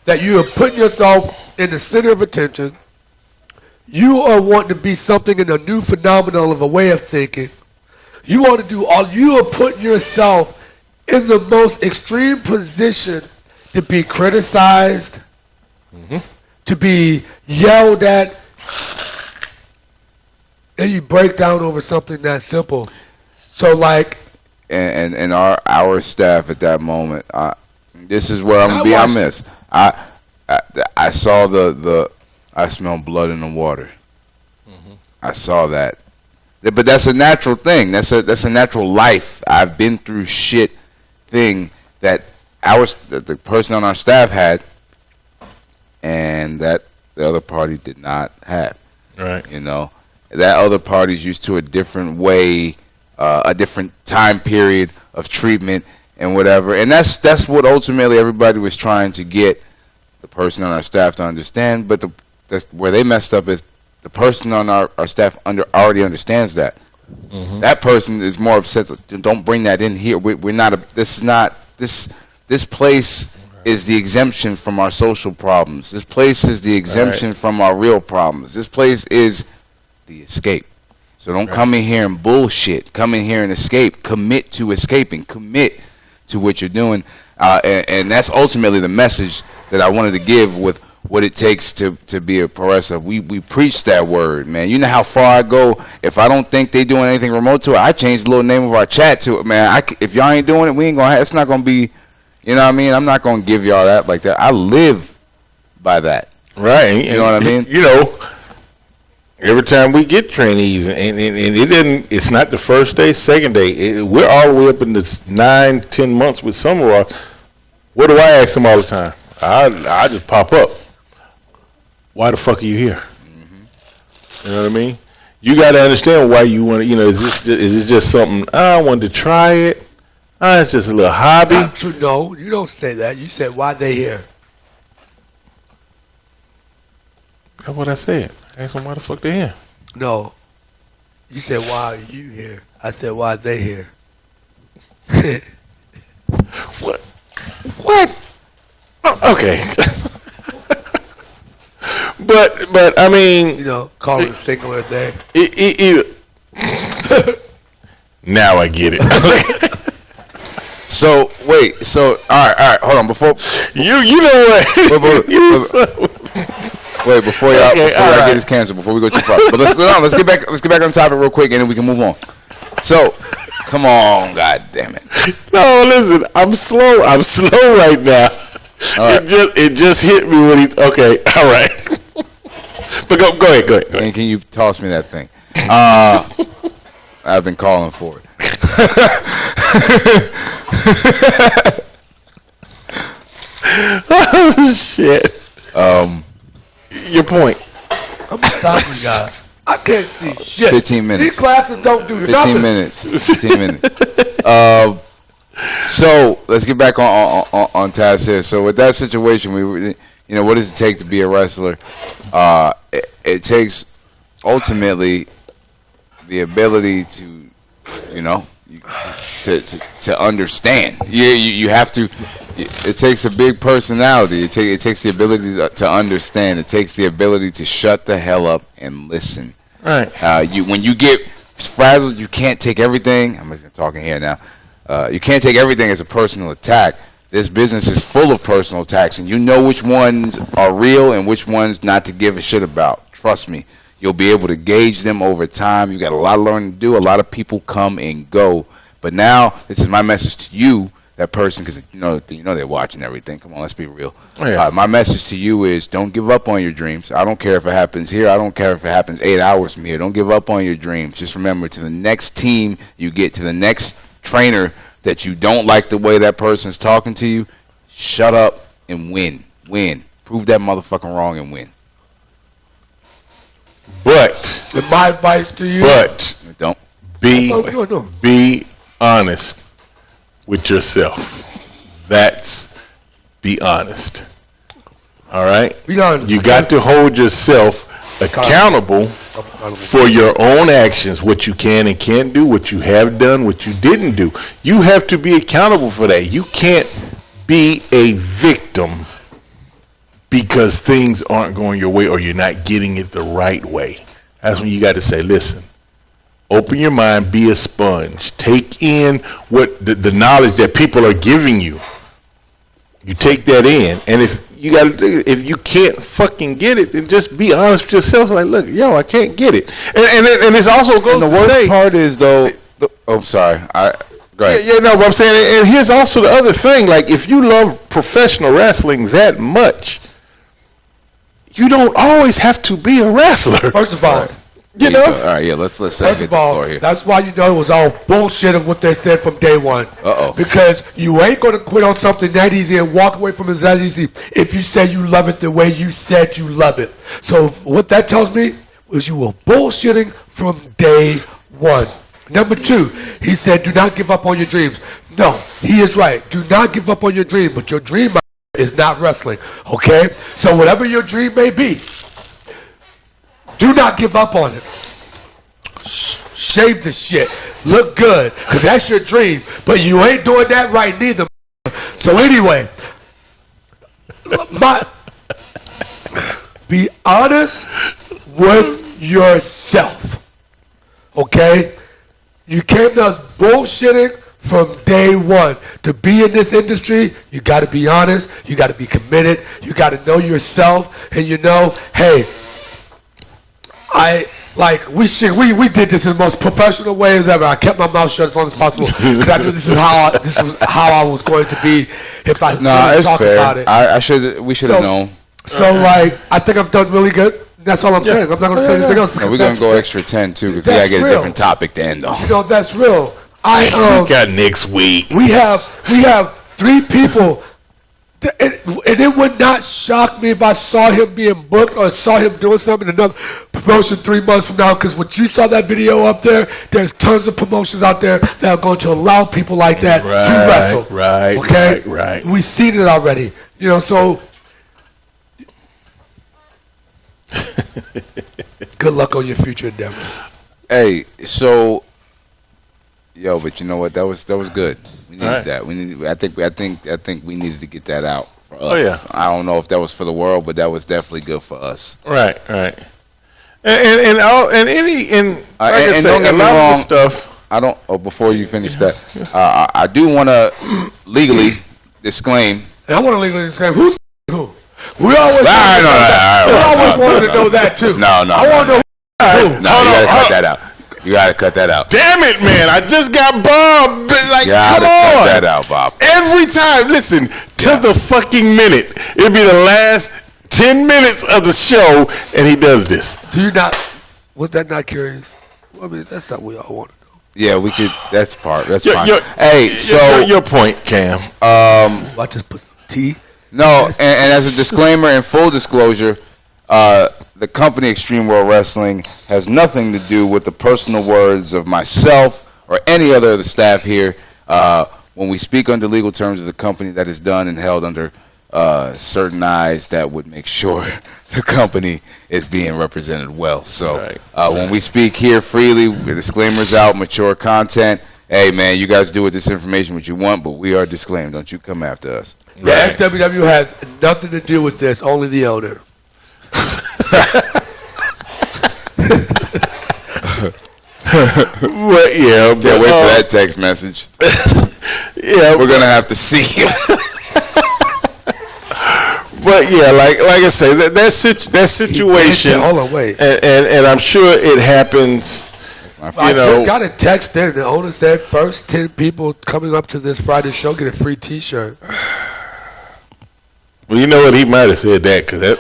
that you are putting yourself in the center of attention. You are wanting to be something in a new phenomenon of a way of thinking. You want to do all. You are putting yourself in the most extreme position to be criticized, to be yelled at, and you break down over something that simple. So, like, and our staff at that moment, this is where I'm gonna be honest. I saw I smelled blood in the water. I saw that, but that's a natural thing. That's a natural life. I've been through shit thing that the person on our staff had, and that the other party did not have. Right. You know, that other party's used to a different way, a different time period of treatment, and whatever. And that's what ultimately everybody was trying to get the person on our staff to understand. But that's where they messed up is the person on our staff already understands that. Mm-hmm. That person is more upset. Don't bring that in here. We're not. This place is the exemption from our social problems. This place is the exemption from our real problems. This place is the escape. So don't come in here and bullshit. Come in here and escape. Commit to escaping. Commit to what you're doing. And that's ultimately the message that I wanted to give with what it takes to be a pro wrestler. We preach that word, man. You know how far I go. If I don't think they doing anything remote to it, I change the little name of our chat to it, man. If y'all ain't doing it, we ain't gonna. It's not gonna be. You know what I mean? I'm not gonna give y'all that like that. I live by that. Right. You know what I mean? You know, every time we get trainees, and it didn't. It's not the first day, second day. We're all the way up in the 9-10 months with some of our. What do I ask them all the time? I just pop up. Why the fuck are you here? Mm-hmm. You know what I mean? You got to understand why you want to. You know, is this just something? I wanted to try it. It's just a little hobby. Not true. No, you don't say that. You said why they here. That's what I said. I asked them why the fuck they here. No, you said why are you here? I said why are they here. What? Oh, okay. but I mean, you know, call it a singular day. Now I get it. So wait, all right, hold on. Before you know what? Wait, before y'all get this canceled, before we go too far. But let's get back on topic real quick, and then we can move on. So, come on, god damn it. No, listen, I'm slow right now. Right. It just hit me when he's okay. All right, but go ahead. And can you toss me that thing? I've been calling for it. Oh shit. Your point. I'm stopping you guys. I can't see shit. 15 minutes. These classes don't do 15 nothing. 15 minutes. So let's get back on task here. So with that situation, what does it take to be a wrestler? It takes ultimately the ability to, to understand. You have to. It takes a big personality. It takes the ability to understand. It takes the ability to shut the hell up and listen. Right. When you get frazzled, you can't take everything. I'm talking here now. You can't take everything as a personal attack. This business is full of personal attacks, and you know which ones are real and which ones not to give a shit about. Trust me. You'll be able to gauge them over time. You got a lot of learning to do. A lot of people come and go. But now, this is my message to you, that person, because you know they're watching everything. Come on, let's be real. Oh, yeah. My message to you is don't give up on your dreams. I don't care if it happens here. I don't care if it happens 8 hours from here. Don't give up on your dreams. Just remember, to the next team you get, to the next trainer that you don't like the way that person's talking to you, shut up and win. Win. Prove that motherfucking wrong and win. But my advice to you, don't be honest with yourself. That's be honest. All right? Be honest. You got to hold yourself accountable for your own actions, what you can and can't do, what you have done, what you didn't do. You have to be accountable for that. You can't be a victim because things aren't going your way or you're not getting it the right way. That's when you got to say, listen, open your mind, be a sponge. Take in what the knowledge that people are giving you. You take that in. And if you can't fucking get it, then just be honest with yourself. Like, look, I can't get it. And it's also goes and the worst part is, though, I'm sorry. Go ahead. But I'm saying, and here's also the other thing. Like, if you love professional wrestling that much, you don't always have to be a wrestler. First of all, all right, let's first of all, here. that's why it was all bullshit of what they said from day one. Because you ain't gonna quit on something that easy and walk away from it that easy if you say you love it the way you said you love it. So what that tells me is you were bullshitting from day one. Number 2, he said, do not give up on your dreams. No, he is right. Do not give up on your dream, but your dream is not wrestling, okay? So whatever your dream may be, do not give up on it. Shave the shit. Look good, because that's your dream, but you ain't doing that right neither. So anyway, be honest with yourself, okay? You came to us bullshitting from day one. To be in this industry, you got to be honest, you got to be committed, you got to know yourself, and you know, hey, we did this in the most professional way as ever. I kept my mouth shut as long as possible because I knew this was how I was going to be if I talked about it. We should have known. So I think I've done really good. That's all I'm saying. I'm not going to say anything else. No, we're going to go extra 10 too because we got to get a different topic to end on. You know, that's real. We got next week. We have 3 people. And it would not shock me if I saw him being booked or saw him doing something in another promotion 3 months from now. Because when you saw that video up there, there's tons of promotions out there that are going to allow people like that to wrestle. Right. Okay. Right. We've seen it already. You know, so good luck on your future endeavors. Hey, so but you know what? That was good. We needed that. I think we needed to get that out for us. Oh, yeah. I don't know if that was for the world, but that was definitely good for us. Right. And don't get me wrong. Stuff. I don't. Oh, before you finish that, I do want to legally disclaim. And I want to legally disclaim who's who. We always wanted to know that too. No. I want to know who. No, you gotta cut that out. You gotta cut that out. Damn it, man! I just got Bob. Like, come on, cut that out, Bob. Every time, listen to the fucking minute. It'll be the last 10 minutes of the show, and he does this. Do you not? Was that not curious? I mean, that's something we all want to know. Yeah, we could. That's fine. Hey, so your point, Cam. I just put some tea. No, and as a disclaimer and full disclosure, the company Xtreme World Wrestling has nothing to do with the personal words of myself or any other of the staff here. When we speak under legal terms of the company, that is done and held under certain eyes that would make sure the company is being represented well. So when we speak here freely, the disclaimers out, mature content. Hey, man, you guys do with this information what you want, but we are disclaimed. Don't you come after us. The XWW has nothing to do with this, only the owner. Well, yeah, but can't wait for that text message. We're gonna have to see. But yeah, like I say, that situation. Hold on, wait. And I'm sure it happens. I just got a text there. The owner said first 10 people coming up to this Friday show get a free T-shirt. Well, you know what? He might have said that because that,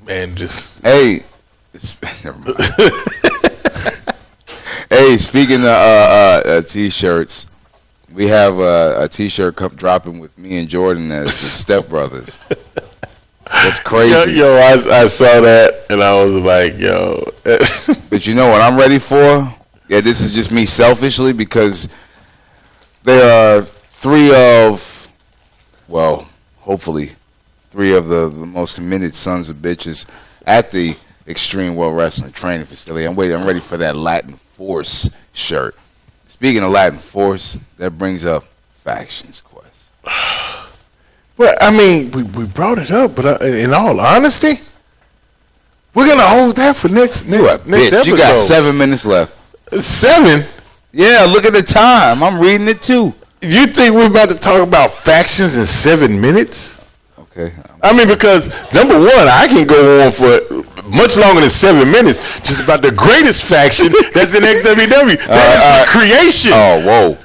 man, just hey. Never mind. Hey, speaking of T-shirts, we have a T-shirt cup dropping with me and Jordan as the stepbrothers. That's crazy. I saw that and I was like, yo. But you know what I'm ready for? Yeah, this is just me selfishly because there are hopefully three of the most committed sons of bitches at the Xtreme World Wrestling Training Facility. I'm ready for that Latin Force shirt. Speaking of Latin Force, that brings up Factions Quest. Well, I mean, we brought it up, but in all honesty, we're gonna hold that for next episode. You got 7 minutes left. 7? Yeah, look at the time. I'm reading it too. You think we're about to talk about factions in 7 minutes? Okay. I mean, because number one, I can go on for much longer than 7 minutes, just about the greatest faction that's in XWW. That is the creation. Oh, whoa.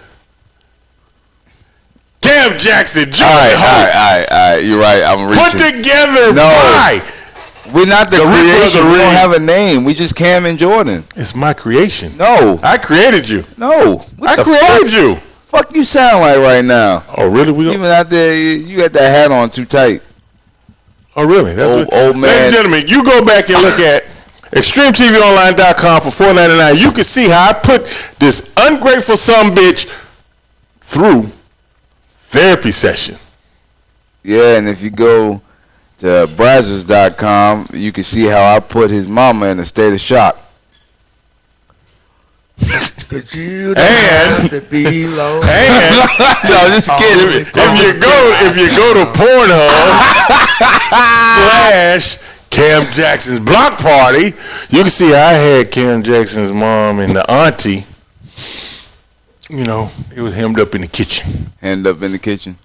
Cam Jackson, Jr. All right. You're right. I'm reaching. Put together by. We're not the creation. We don't have a name. We just Cam and Jordan. It's my creation. No. I created you. No. I created you. Fuck you sound like right now. Oh, really? Even out there, you got that hat on too tight. Oh, really? Old man. Ladies and gentlemen, you go back and look at ExtremeTVOnline.com for $4.99. You can see how I put this ungrateful sumbitch through therapy session. Yeah, and if you go to Brazzers.com, you can see how I put his mama in a state of shock. Cause you don't have to be low. And No, just kidding. if you go to Pornhub / Cam Jackson's block party, you can see I had Cam Jackson's mom and the auntie. You know, it was hemmed up in the kitchen, Hand up in the kitchen.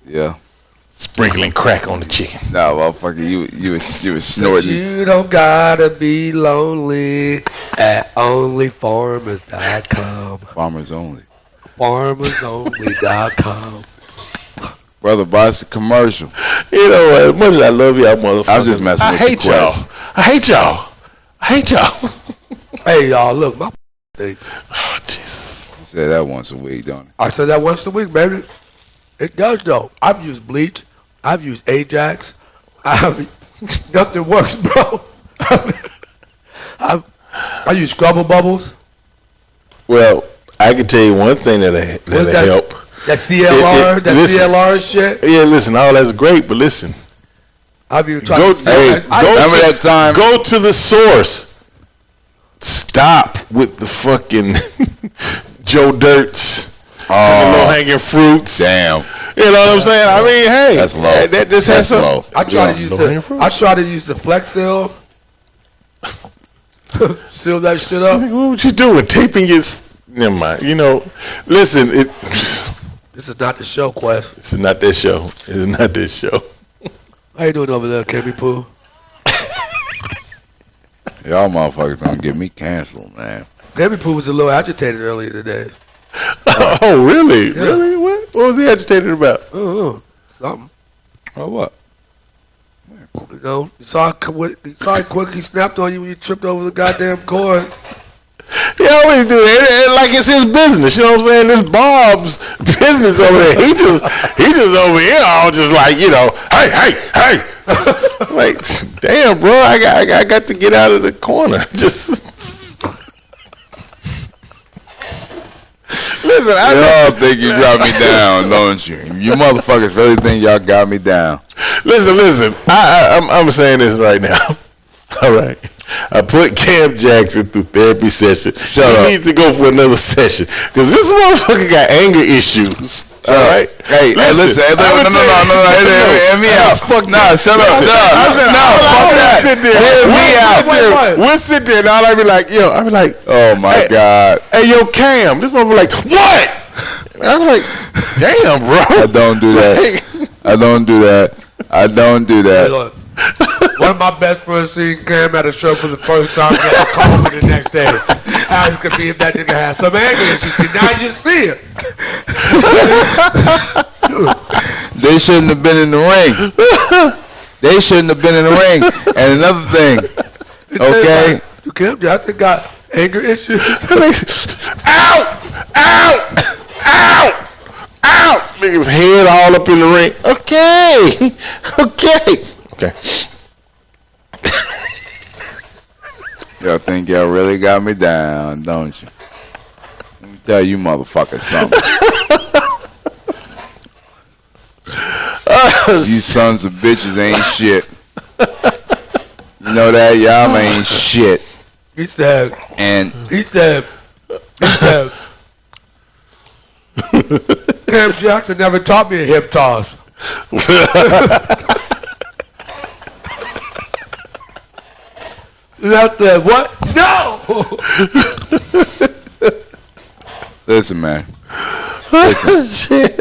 Yeah. sprinkling crack on the chicken. Nah, motherfucker, you was snorting. You don't gotta be lonely at onlyfarmers.com. Farmers only. Farmersonly.com. Brother, boss, the commercial. You know, as much as I love y'all motherfuckers, I was just messing I with hate you, y'all. Quest. I hate y'all. I hate y'all. Hey, y'all, look, my thing. Oh, Jesus. You say that once a week, don't you? I said that once a week, baby. It does, though. I've used bleach. I've used Ajax. Nothing works, bro. I use Scrubble Bubbles. Well, I can tell you one thing that'll help. That CLR, listen, CLR shit. Yeah, listen, all that's great, but listen. I've even tried Go, to remember that time? Go to the source. Stop with the fucking Joe Dirts and the low-hanging fruits. Damn. You know what I'm saying? I mean, hey. That's low. That just has That's some. low. I try to use low-hanging fruits. I try to use the Flex Seal. Seal that shit up. What you doing? Taping your... Never mind. You know, listen, This is not the show, Quest. this is not that show. This is not this show. How you doing over there, KB Pooh? Y'all motherfuckers gonna get me canceled, man. KB Pooh was a little agitated earlier today. Oh, really? Yeah. Really? What was he agitated about? Something. Oh, what? You know, you saw how quick he snapped on you when you tripped over the goddamn cord. He always do it like it's his business. You know what I'm saying? This Bob's business over there. He just over here all just like, you know, hey. Like, damn, bro, I got to get out of the corner. Just listen. Y'all think you got me down, don't you? You motherfuckers really think y'all got me down. Listen. I'm saying this right now. All right. I put Cam Jackson through therapy session. He needs to go for another session because this motherfucker got anger issues. All right. Hey, listen. No. Hear me out. Nah, shut up. No, fuck that. We'll sit there and I'll be like, Oh my God. Hey, yo, Cam. This motherfucker like, what? I'm like, damn, bro. I don't do that. I don't do that. Hey, look, one of my best friends seen Cam at a show for the first time. He called me the next day. Asked me if that nigga had some anger issues. Now you see it. They shouldn't have been in the ring. They shouldn't have been in the ring. And another thing, okay? Cam Jackson got anger issues. Ow! Niggas head all up in the ring. Okay. Y'all think y'all really got me down, don't you? Let me tell you motherfuckers something. You sons of bitches ain't shit. You know that? Y'all ain't shit. He said, Cam Jackson never taught me a hip toss. And I said, what? No! Listen, man.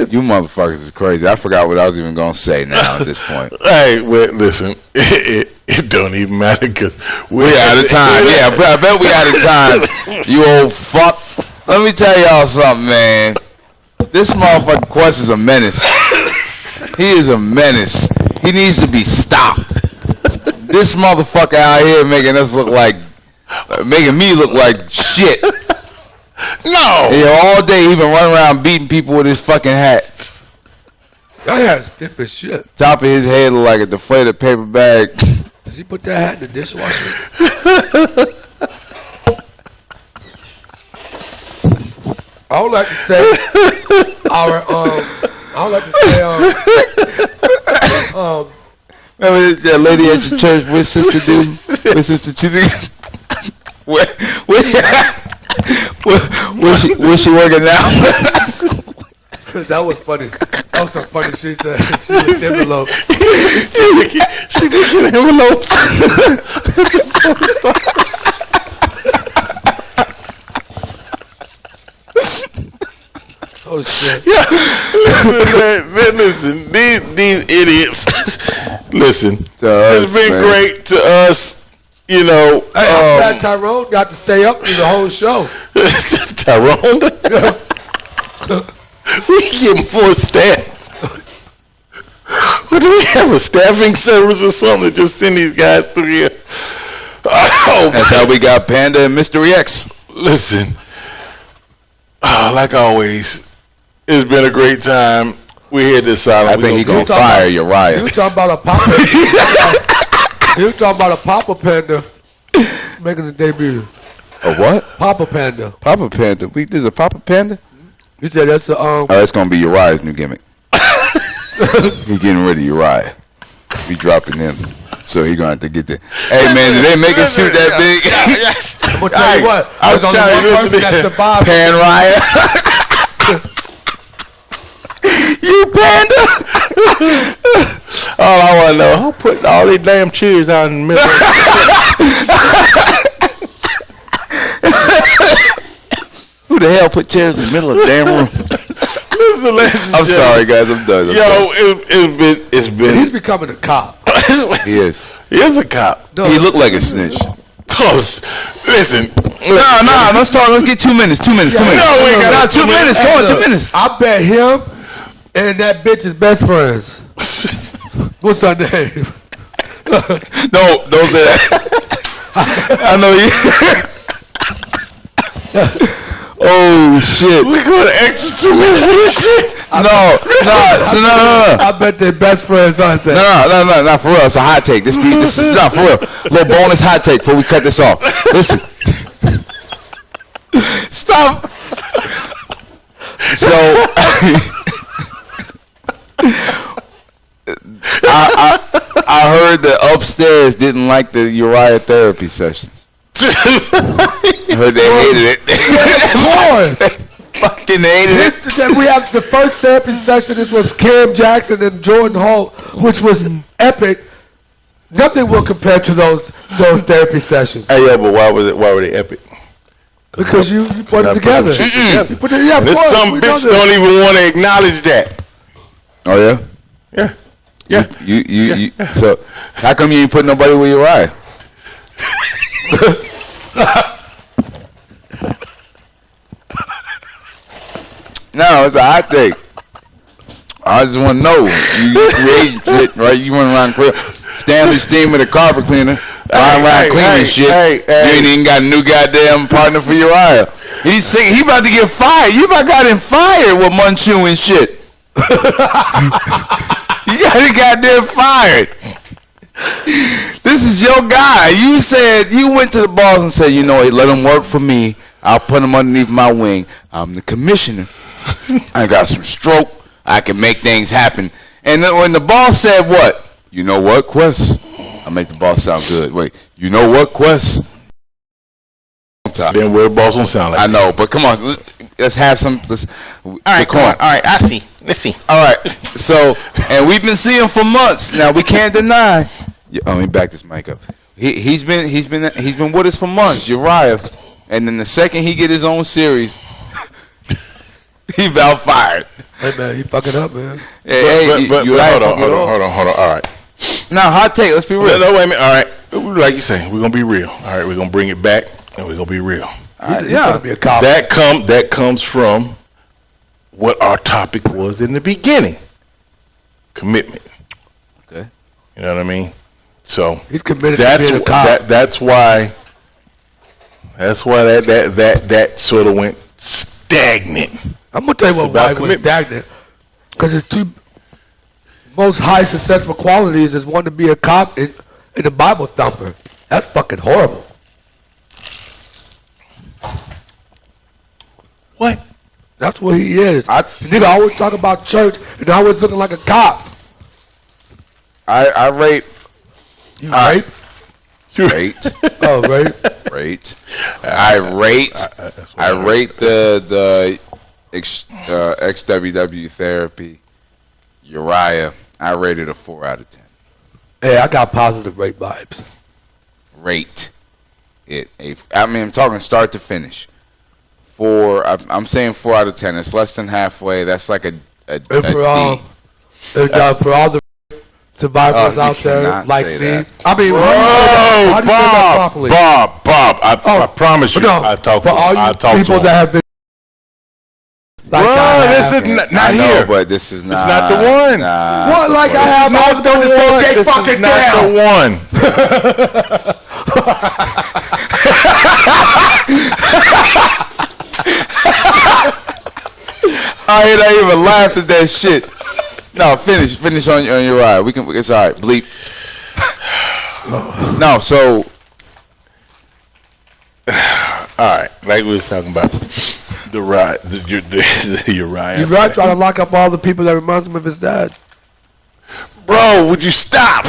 You motherfuckers is crazy. I forgot what I was even going to say now at this point. Hey, well, listen. It don't even matter because We out of time. Yeah, bro, I bet we out of time. You old fuck. Let me tell y'all something, man. This motherfucking Quest is a menace. He is a menace. He needs to be stopped. This motherfucker out here making me look like shit. No. Yeah, all day he been running around beating people with his fucking hat. That hat's stiff as shit. Top of his head look like a deflated paper bag. Does he put that hat in the dishwasher? I would like to say I would like to say remember that lady at your church with Sister Dude? With Sister Chizzy? Where's she working now? That was funny. That was some funny shit. She was envelope. She did get envelopes. Oh shit! Yeah, listen, these idiots. Listen, it's been great to us. You know, hey, I'm glad Tyrone got to stay up through the whole show. Tyrone, we get more staff. What do we have, a staffing service or something? Just send these guys through here. Oh, that's how we got Panda and Mystery X. Listen, like always. It's been a great time. We're here at the Asylum. I think he's going to fire Uriah. You was talking about a Papa. You was talking about a Papa Panda making the debut. A what? Papa Panda. Papa Panda. There's a Papa Panda? You said that's a Oh, that's going to be Uriah's new gimmick. He's getting rid of Uriah. We dropping him. So he's going to have to get the... Hey, man, did they make a suit that big? I'm going to tell you what. I was only one person that survived. Pan Riot. You panda! All I want to know, who put all these damn cheers out in the middle? Who the hell put chairs in the middle of the damn room? I'm sorry, guys. I'm done. It's been. He's becoming a cop. He is. He is a cop. No, he looked like a snitch. Close. Listen. No. Let's talk. Let's get 2 minutes. 2 minutes. 2 minutes. No, we ain't got 2 minutes. Come on, 2 minutes. I bet him and that bitch is best friends. What's her name? No, don't say that. I know you. Oh shit! We go to Xtreme for this shit. No. I bet they're best friends, aren't they? No, for real. It's a hot take. This is not for real. Little bonus hot take before we cut this off. Listen. Stop. So I heard that upstairs didn't like the Uriah therapy sessions. I heard they hated it. Of course. Fucking hated it. We have the first therapy session. This was Kim Jackson and Jordan Holt, which was epic. Nothing will compare to those therapy sessions. Hey, yeah, but why were they epic? Because you put it together. You put it, yeah, This some bitch don't even want to acknowledge that. Oh yeah. Yeah. You. So how come you ain't put nobody with Uriah? No, it's a hot take. I just want to know. You create shit, right? You run around Stanley Steam with a carpet cleaner, around cleaning shit. You ain't even got a new goddamn partner for Uriah. He's saying he about to get fired. You about got him fired with Munchu and shit. You got him goddamn fired. This is your guy. You said you went to the boss and said, you know, let him work for me. I'll put him underneath my wing. I'm the commissioner. I got some stroke. I can make things happen. And then when the boss said what? You know what, Quest? I make the boss sound good. Wait, you know what, Quest? Then where the boss don't sound like. I know, but come on. Let's have some. All right, come on. All right, I see. Let's see. All right. So, and we've been seeing him for months. Now we can't deny. Let me back this mic up. He's been with us for months, Uriah. And then the second he get his own series, he about fired. Hey man, you fucking up, man. But hold on. All right. Now, hot take. Let's be real. No, wait a minute. All right. Like you say, we're gonna be real. All right, we're gonna bring it back, and we're gonna be real. Yeah, be a cop. That comes from what our topic was in the beginning. Commitment. Okay. You know what I mean? So he's committed to being a cop. That's why that sort of went stagnant. I'm gonna tell you why it went stagnant. Because his two most high successful qualities is one to be a cop and and the Bible thumper. That's fucking horrible. What? That's what he is. The nigga always talk about church and always looking like a cop. I rate. You rape? Rate. Oh, rape. Rate. I rate the XWW therapy. Uriah. I rated a 4 out of 10. Hey, I got positive rape vibes. Rate it. I'm talking start to finish. 4. I'm saying 4 out of 10. It's less than halfway. That's like a And for all the survivors out there like me. that. I mean, how do you say that properly? Bob, I promise you, No, I talked for to all him. I you talked people to him. that have been like Bro, I this have. is not I know, here. but this is not. It's not the one. What, like I have? I was going to say, get This fucking is not down. the one. I even laughed at that shit. No, finish on your ride. It's all right. Bleep. No, so All right, like we was talking about the ride, the Uriah. You're right, trying to lock up all the people that reminds him of his dad. Bro, would you stop?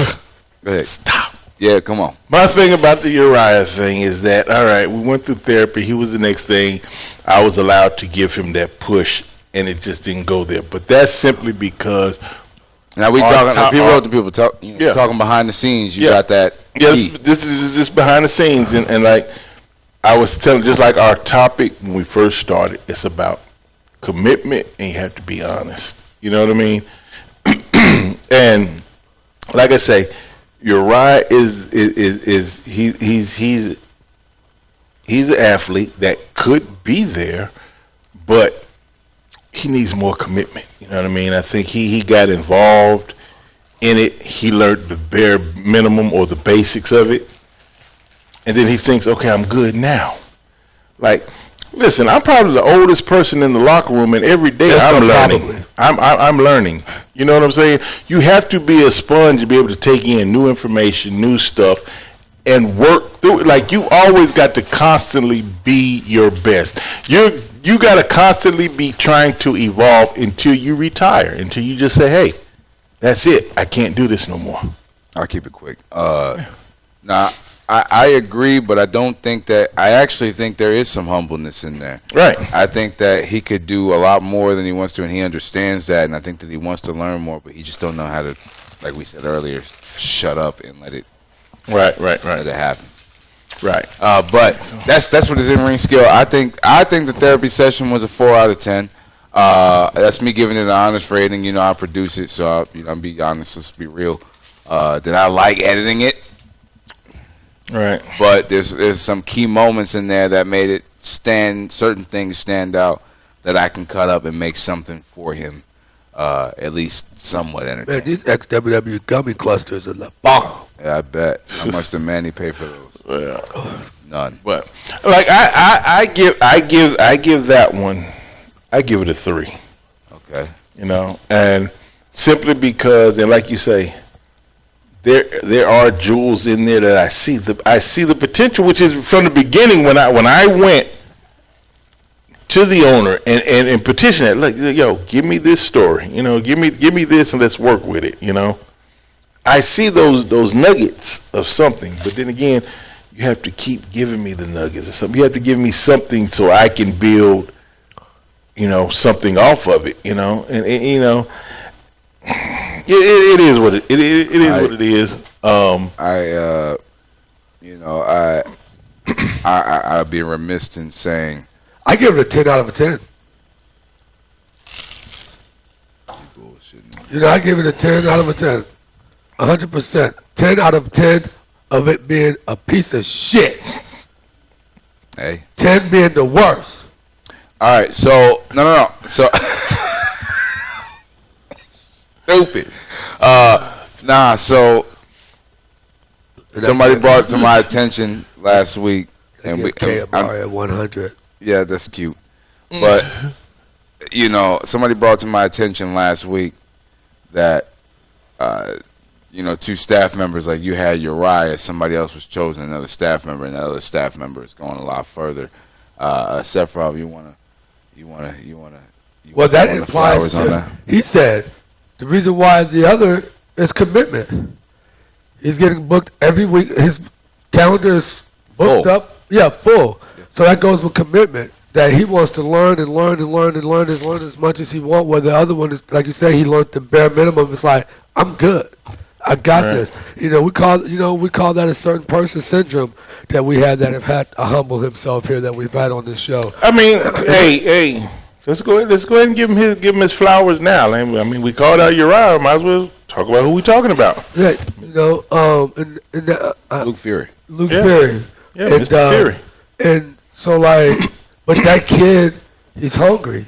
go ahead. Stop. Yeah, come on. My thing about the Uriah thing is that, all right, we went through therapy. He was the next thing. I was allowed to give him that push, and it just didn't go there. But that's simply because. Now we On talking. top- People talking behind the scenes. You Yeah. got that. Yes, key. this is just behind the scenes, and like I was telling, just like our topic when we first started, it's about commitment, and you have to be honest. You know what I mean? And like I say, Uriah he's an athlete that could be there, but he needs more commitment. You know what I mean? I think he got involved in it. He learned the bare minimum or the basics of it. And then he thinks, okay, I'm good now. Like, listen, I'm probably the oldest person in the locker room, and every day I'm learning. I'm learning. You know what I'm saying? You have to be a sponge to be able to take in new information, new stuff, and work through it. Like, you always got to constantly be your best. You got to constantly be trying to evolve until you retire, until you just say, hey, that's it. I can't do this no more. I'll keep it quick. Now, I agree, but I don't think that. I actually think there is some humbleness in there. Right. I think that he could do a lot more than he wants to, and he understands that, and I think that he wants to learn more, but he just don't know how to, like we said earlier, shut up and let it Right. let it happen. Right. But that's what his in-ring skill. I think the therapy session was a 4 out of 10. That's me giving it an honest rating. You know, I produce it, so I'm be honest. Let's be real. Did I like editing it? Right. But there's some key moments in there that made it certain things stand out that I can cut up and make something for him, at least somewhat Man, entertaining. these ex-WWE gummy clusters are the bomb. Yeah, I bet. How much did Manny pay for those? Yeah. None. But like I give that one, I give it a 3. Okay. You know, and simply because, and like you say, there are jewels in there that I see the potential, which is from the beginning when I went to the owner and petitioned it, like, yo, give me this story, you know, give me this and let's work with it, you know. I see those nuggets of something, but then again, you have to keep giving me the nuggets or something. You have to give me something so I can build, you know, something off of it, you know, and you know, it is what it is what it is. I'd be remiss in saying I give it a 10 out of a 10. You know, I give it a 10 out of a 10. 100%. 10 out of 10 of it being a piece of shit. hey. 10 being the worst. All right, so no. So stupid. So somebody brought to my attention last week, and we. at 100. Yeah, that's cute. But you know, somebody brought to my attention last week that two staff members, like you had Uriah, somebody else was chosen, another staff member, and that other staff member is going a lot further. Sephiroth, you wanna Well, that the implies flowers on that? he said the reason why the other is commitment. He's getting booked every week. His calendar is booked Full. up. Yeah, full. So that goes with commitment. That he wants to learn and learn and learn and learn and learn as much as he wants. Where the other one is, like you say, he learned the bare minimum. It's like, I'm good. I got this. We call that a certain person syndrome that we have that have had to humble himself here that we've had on this show. I mean, hey, let's go ahead and give him his flowers now. I mean, we called out Uriah. Might as well talk about who we talking about. Yeah, Luke Fury. Luke Fury. Yeah, And, Mr. Fury. And so, like, but that kid, he's hungry.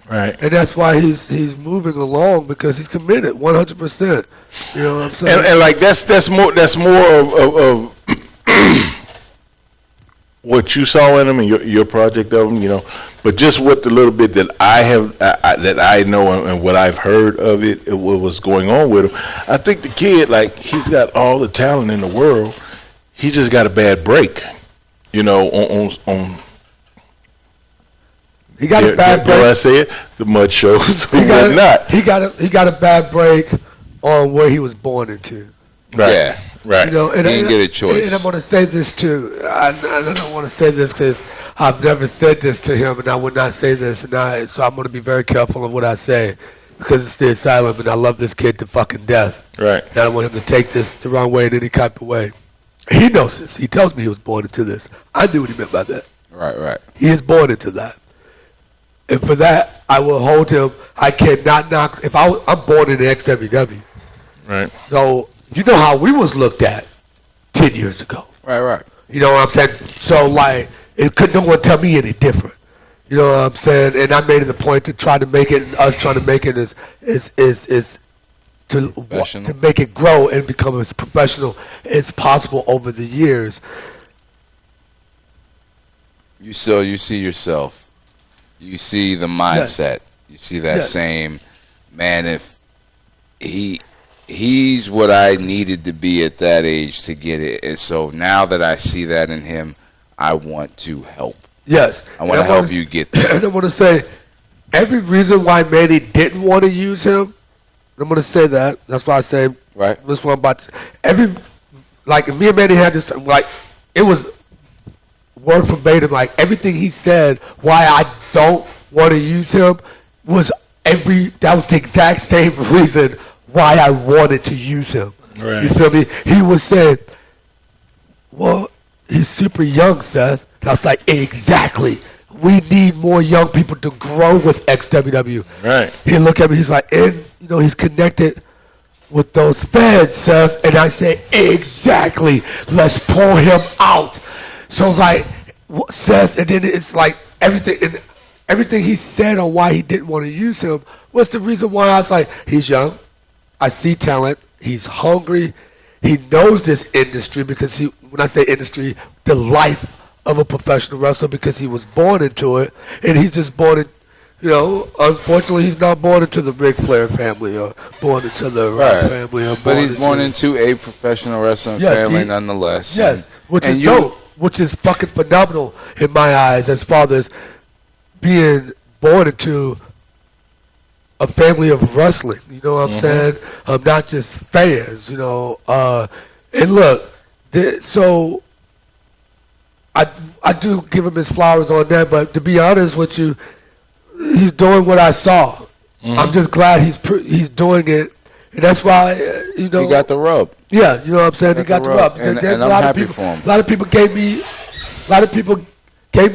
Right. And that's why he's moving along because he's committed 100%. You know what I'm saying? And like that's more of what you saw in him and your project of him, But just what the little bit that I have that I know and what I've heard of it, what was going on with him, I think the kid, like, he's got all the talent in the world. He just got a bad break, on. He got a bad break. Dare I say it? The mud shows or whatnot. He got a bad break on where he was born into. Right. Yeah. Right. He didn't get a choice. And I'm going to say this too. I don't want to say this because I've never said this to him, and I would not say this, so I'm going to be very careful of what I say because it's the Asylum, and I love this kid to fucking death. Right. And I don't want him to take this the wrong way in any type of way. He knows this. He tells me he was born into this. I knew what he meant by that. Right. He is born into that. And for that, I will hold him. I cannot knock. I'm born in the XWW. Right. So you know how we was looked at 10 years ago. Right. You know what I'm saying? So, like, it could no one tell me any different. You know what I'm saying? And I made it a point to try to make it, us trying to make it is to make it grow and become as professional as possible over the years. You see yourself. You see the mindset. Yes. You see that same man. If he's what I needed to be at that age to get it, and so now that I see that in him, I want to help. Yes, I want to help you get there. And I want to say every reason why Manny didn't want to use him. I'm going to say that. That's why I say right. This one about like me and Manny had this like it was. Word verbatim, like everything he said, why I don't want to use him that was the exact same reason why I wanted to use him. Right. You feel me? He was saying, well, he's super young, Seth. And I was like, exactly. We need more young people to grow with XWW. Right. He looked at me, he's like, and he's connected with those feds, Seth. And I said, exactly. Let's pull him out. So it's like Seth, and then it's like everything he said on why he didn't want to use him was the reason why I was like, he's young, I see talent, he's hungry, he knows this industry because when I say industry, the life of a professional wrestler because he was born into it, and he's just born in, unfortunately he's not born into the Ric Flair family or born into the Rock family. But he's born into a professional wrestling family nonetheless. Yes, which is dope. Which is fucking phenomenal in my eyes as far as being born into a family of wrestling. You know what I'm saying? Not just fans, And look, so I do give him his flowers on that, but to be honest with you, he's doing what I saw. I'm just glad he's doing it. And that's why, he got the rub. Yeah, you know what I'm saying? He got the rub. And I'm happy for him. A lot of people gave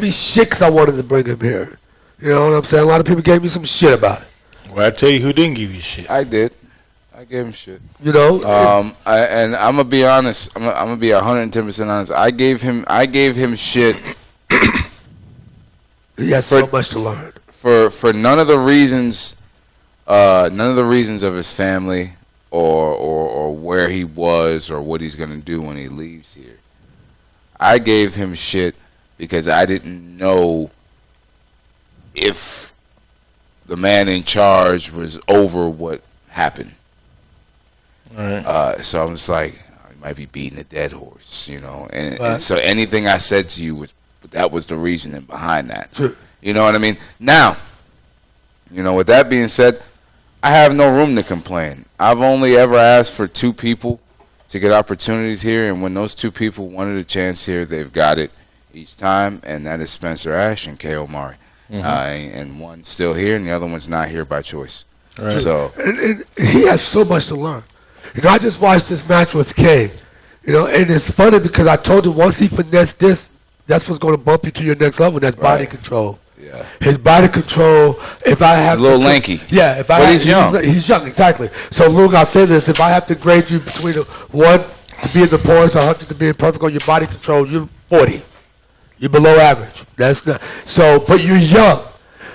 me shit 'cause I wanted to bring him here. You know what I'm saying? A lot of people gave me some shit about it. Well, I tell you who didn't give you shit. I did. I gave him shit. And I'm gonna be honest. I'm gonna be 110% honest. I gave him shit. He has so much to learn. For none of the reasons. None of the reasons of his family or where he was or what he's going to do when he leaves here. I gave him shit because I didn't know if the man in charge was over what happened. So I'm just like, I might be beating a dead horse, and so anything I said to you that was the reasoning behind that. True. You know what I mean? Now, with that being said, I have no room to complain. I've only ever asked for 2 people to get opportunities here, and when those 2 people wanted a chance here, they've got it each time, and that is Spencer Ash and K.O. Mari. And one's still here, and the other one's not here by choice. Right. So and he has so much to learn. I just watched this match with K, and it's funny because I told him once he finessed this, that's what's going to bump you to your next level. That's body control. Yeah. His body control. If I have a little lanky. Yeah. But he's young. He's young, exactly. So Luke, I'll say this: if I have to grade you between 1 to be in the points, 100 to being perfect on your body control, you're 40. You're below average. That's not so. But you're young.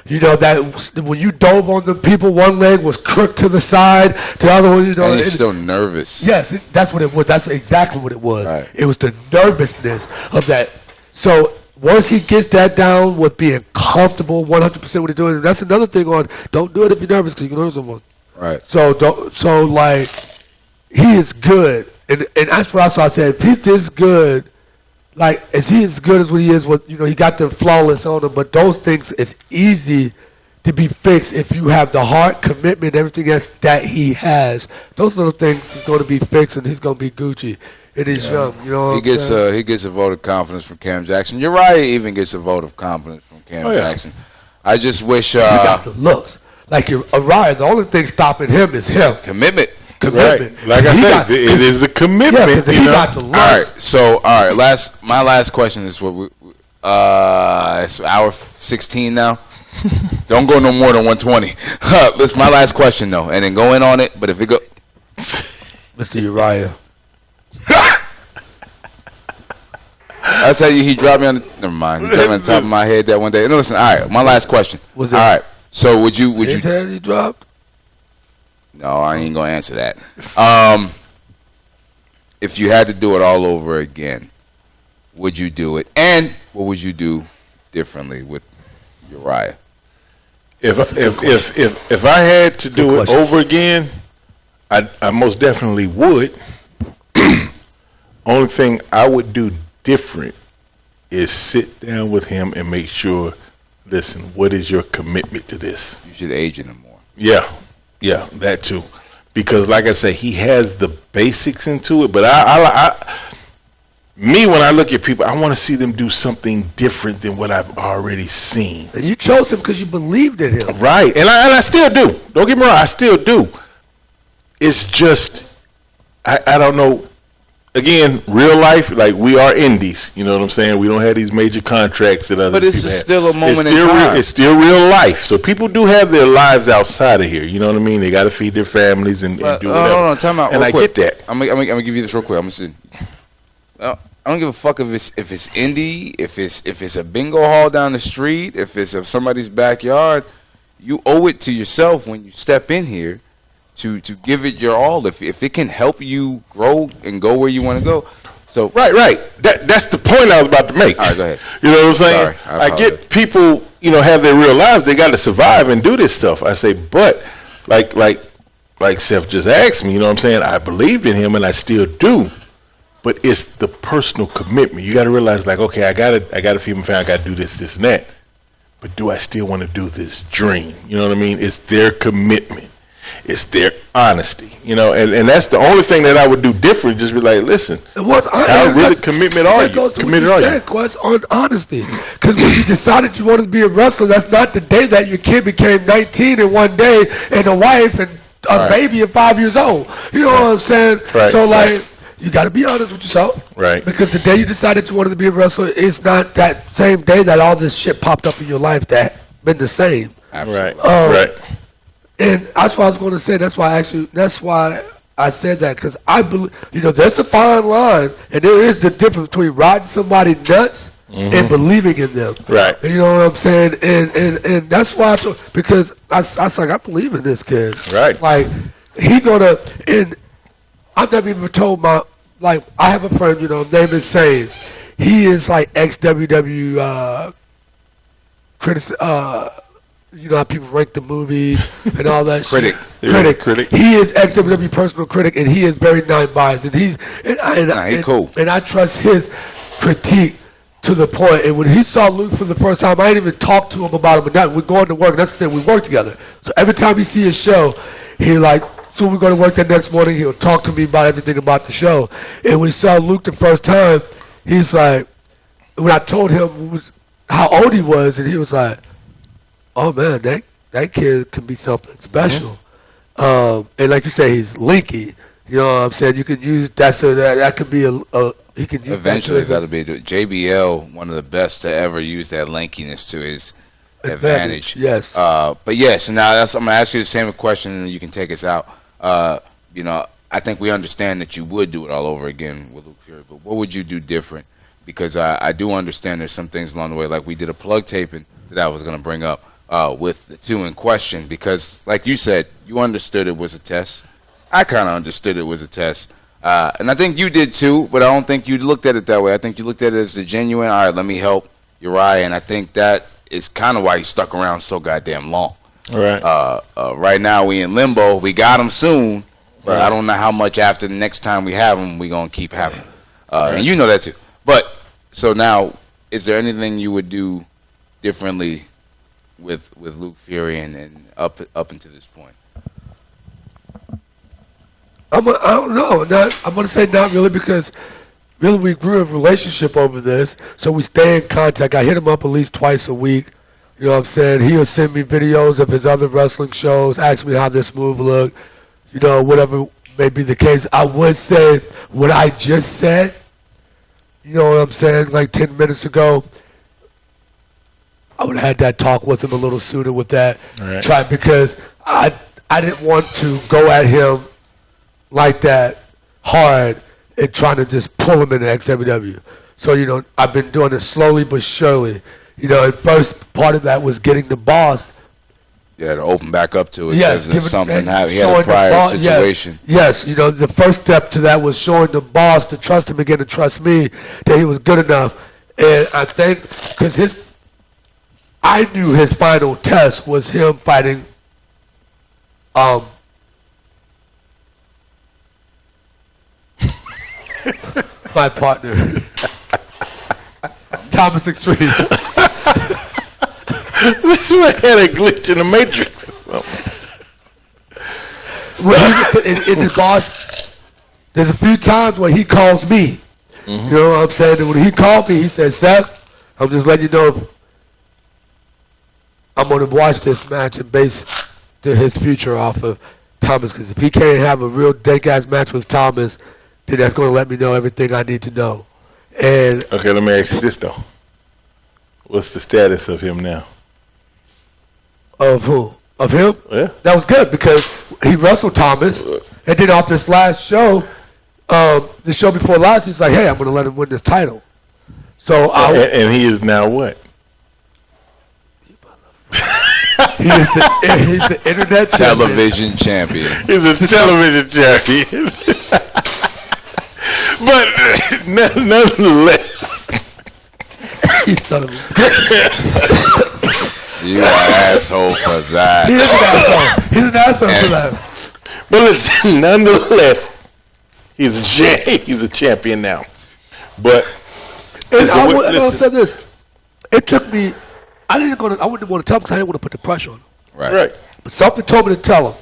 That when you dove on the people, one leg was crooked to the side, to the other one, and he's still nervous. Yes, that's what it was. That's exactly what it was. Right. It was the nervousness of that. So once he gets that down with being comfortable, 100% what he's doing, and that's another thing on don't do it if you're nervous because you can hurt someone. Right. So he is good, and that's what I saw. I said if he's this good. Is he as good as what he is? He got the flawless on him, but those things it's easy to be fixed if you have the heart, commitment, everything else that he has. Those little things is going to be fixed, and he's going to be Gucci. And he's young. He gets a vote of confidence from Cam Jackson. Uriah even gets a vote of confidence from Cam Jackson. I just wish you got the looks. Uriah, the only thing stopping him is him. Commitment. Right. Like I said, it is the commitment. Yeah, he got the looks. All right. My last question is what it's hour 16 now. Don't go no more than 120. That's my last question though, and then go in on it. But if it go, Mr. Uriah. I tell you, he dropped me on the. Never mind. He dropped me on the top of my head that one day. No, listen. All right. My last question. All right. So would you? His head he dropped? No, I ain't gonna answer that. If you had to do it all over again, would you do it? And what would you do differently with Uriah? If I had to do it over again, I most definitely would. Only thing I would do different is sit down with him and make sure. Listen, what is your commitment to this? You should age him more. Yeah, that too. Because, like I say, he has the basics into it. But when I look at people, I want to see them do something different than what I've already seen. And you chose him because you believed in him. Right. And I still do. Don't get me wrong. I still do. It's just, I don't know. Again, real life, we are indies. You know what I'm saying? We don't have these major contracts that other people have. But it's still a moment in time. It's still real life. So people do have their lives outside of here. You know what I mean? They got to feed their families and do whatever. No, time out. And I get that. I'm gonna give you this real quick. I don't give a fuck if it's indie, if it's a bingo hall down the street, if it's of somebody's backyard. You owe it to yourself when you step in here to give it your all if it can help you grow and go where you want to go. So right. That's the point I was about to make. All right, go ahead. You know what I'm saying? Sorry, I get people, have their real lives. They got to survive and do this stuff. I say, but like Seth just asked me, you know what I'm saying? I believed in him and I still do. But it's the personal commitment. You got to realize, okay, I got to feed my family. I got to do this, and that. But do I still want to do this dream? You know what I mean? It's their commitment. It's their honesty, and that's the only thing that I would do different. Just be like, listen, how really committed are you? Quest on honesty, because when you decided you wanted to be a wrestler, that's not the day that your kid became 19 in one day and a wife and a baby at 5 years old. You know what I'm saying? Right. So you got to be honest with yourself, right? Because the day you decided you wanted to be a wrestler, it's not that same day that all this shit popped up in your life that been the same. Absolutely. Right. And that's what I was going to say. That's why I said that, because I believe, there's a fine line, and there is the difference between riding somebody nuts and believing in them. Right. You know what I'm saying? And that's why, because I believe in this kid. Right. And I've never even told I have a friend, name is Sane. He is ex-WW you know how people rank the movies and all that Critic. shit. Critic. He is XWW personal critic, and he is very non-biased. And he's cool. And I trust his critique to the point. And when he saw Luke for the first time, I didn't even talk to him about him. But we're going to work. And that's the thing. We work together. So every time he see his show, he like. So we go to work the next morning. He'll talk to me about everything about the show. And when he saw Luke the first time, he's like, when I told him how old he was, and he was like, "Oh man, that kid can be something special." And like you say, he's linky. You know what I'm saying? You can use that could be he can use Eventually, that'll be JBL, one of the best to ever use that lankiness to his advantage. Yes. But yes, and now I'm gonna ask you the same question, and you can take us out. You know, I think we understand that you would do it all over again with Luke Fury, but what would you do different? Because I do understand there's some things along the way, like we did a plug taping that I was gonna bring up with the two in question, because like you said, you understood it was a test. I kind of understood it was a test. And I think you did too, but I don't think you looked at it that way. I think you looked at it as the genuine, all right, let me help Uriah, and I think that is kind of why he stuck around so goddamn long. Right. Right now we in limbo. We got him soon, but I don't know how much after the next time we have him, we going to keep having him. And you know that too. But, so now, is there anything you would do differently with Luke Fury and up until this point? I don't know. I'm going to say not really, because really we grew a relationship over this, so we stay in contact. I hit him up at least twice a week. You know what I'm saying? He'll send me videos of his other wrestling shows, ask me how this move looked, you know, whatever may be the case. I would say what I just said, you know what I'm saying, like 10 minutes ago, I would have had that talk with him a little sooner with that. Right. Because I didn't want to go at him like that hard and trying to just pull him into XWW. So, you know, I've been doing it slowly but surely. You know, and first part of that was getting the boss. Yeah, to open back up to it. Yes, because something happened. He had a prior situation. Yes, you know, the first step to that was showing the boss to trust him again, to trust me, that he was good enough. And I think, because I knew his final test was him fighting my partner, Thomas Xtreme. This man had a glitch in the Matrix. Well, in his boss, there's a few times where he calls me. Mm-hmm. You know what I'm saying? And when he called me, he said, "Seth, I'm just letting you know if I'm going to watch this match and base his future off of Thomas. Because if he can't have a real dank-ass match with Thomas, then that's going to let me know everything I need to know." And okay, let me ask you this, though. What's the status of him now? Of who? Of him? Yeah. That was good, because he wrestled Thomas, and then off this last show, the show before last, he's like, "Hey, I'm going to let him win this title." So and he is now what? He's the internet television champion. He's a television champion. But nonetheless, he's son of a you an asshole for that. He's an asshole. He's an asshole for that. But listen, nonetheless, he's a champion now. But I'll say this: it took me. I wouldn't want to tell him because I didn't want to put the pressure on him. Right. But something told me to tell him.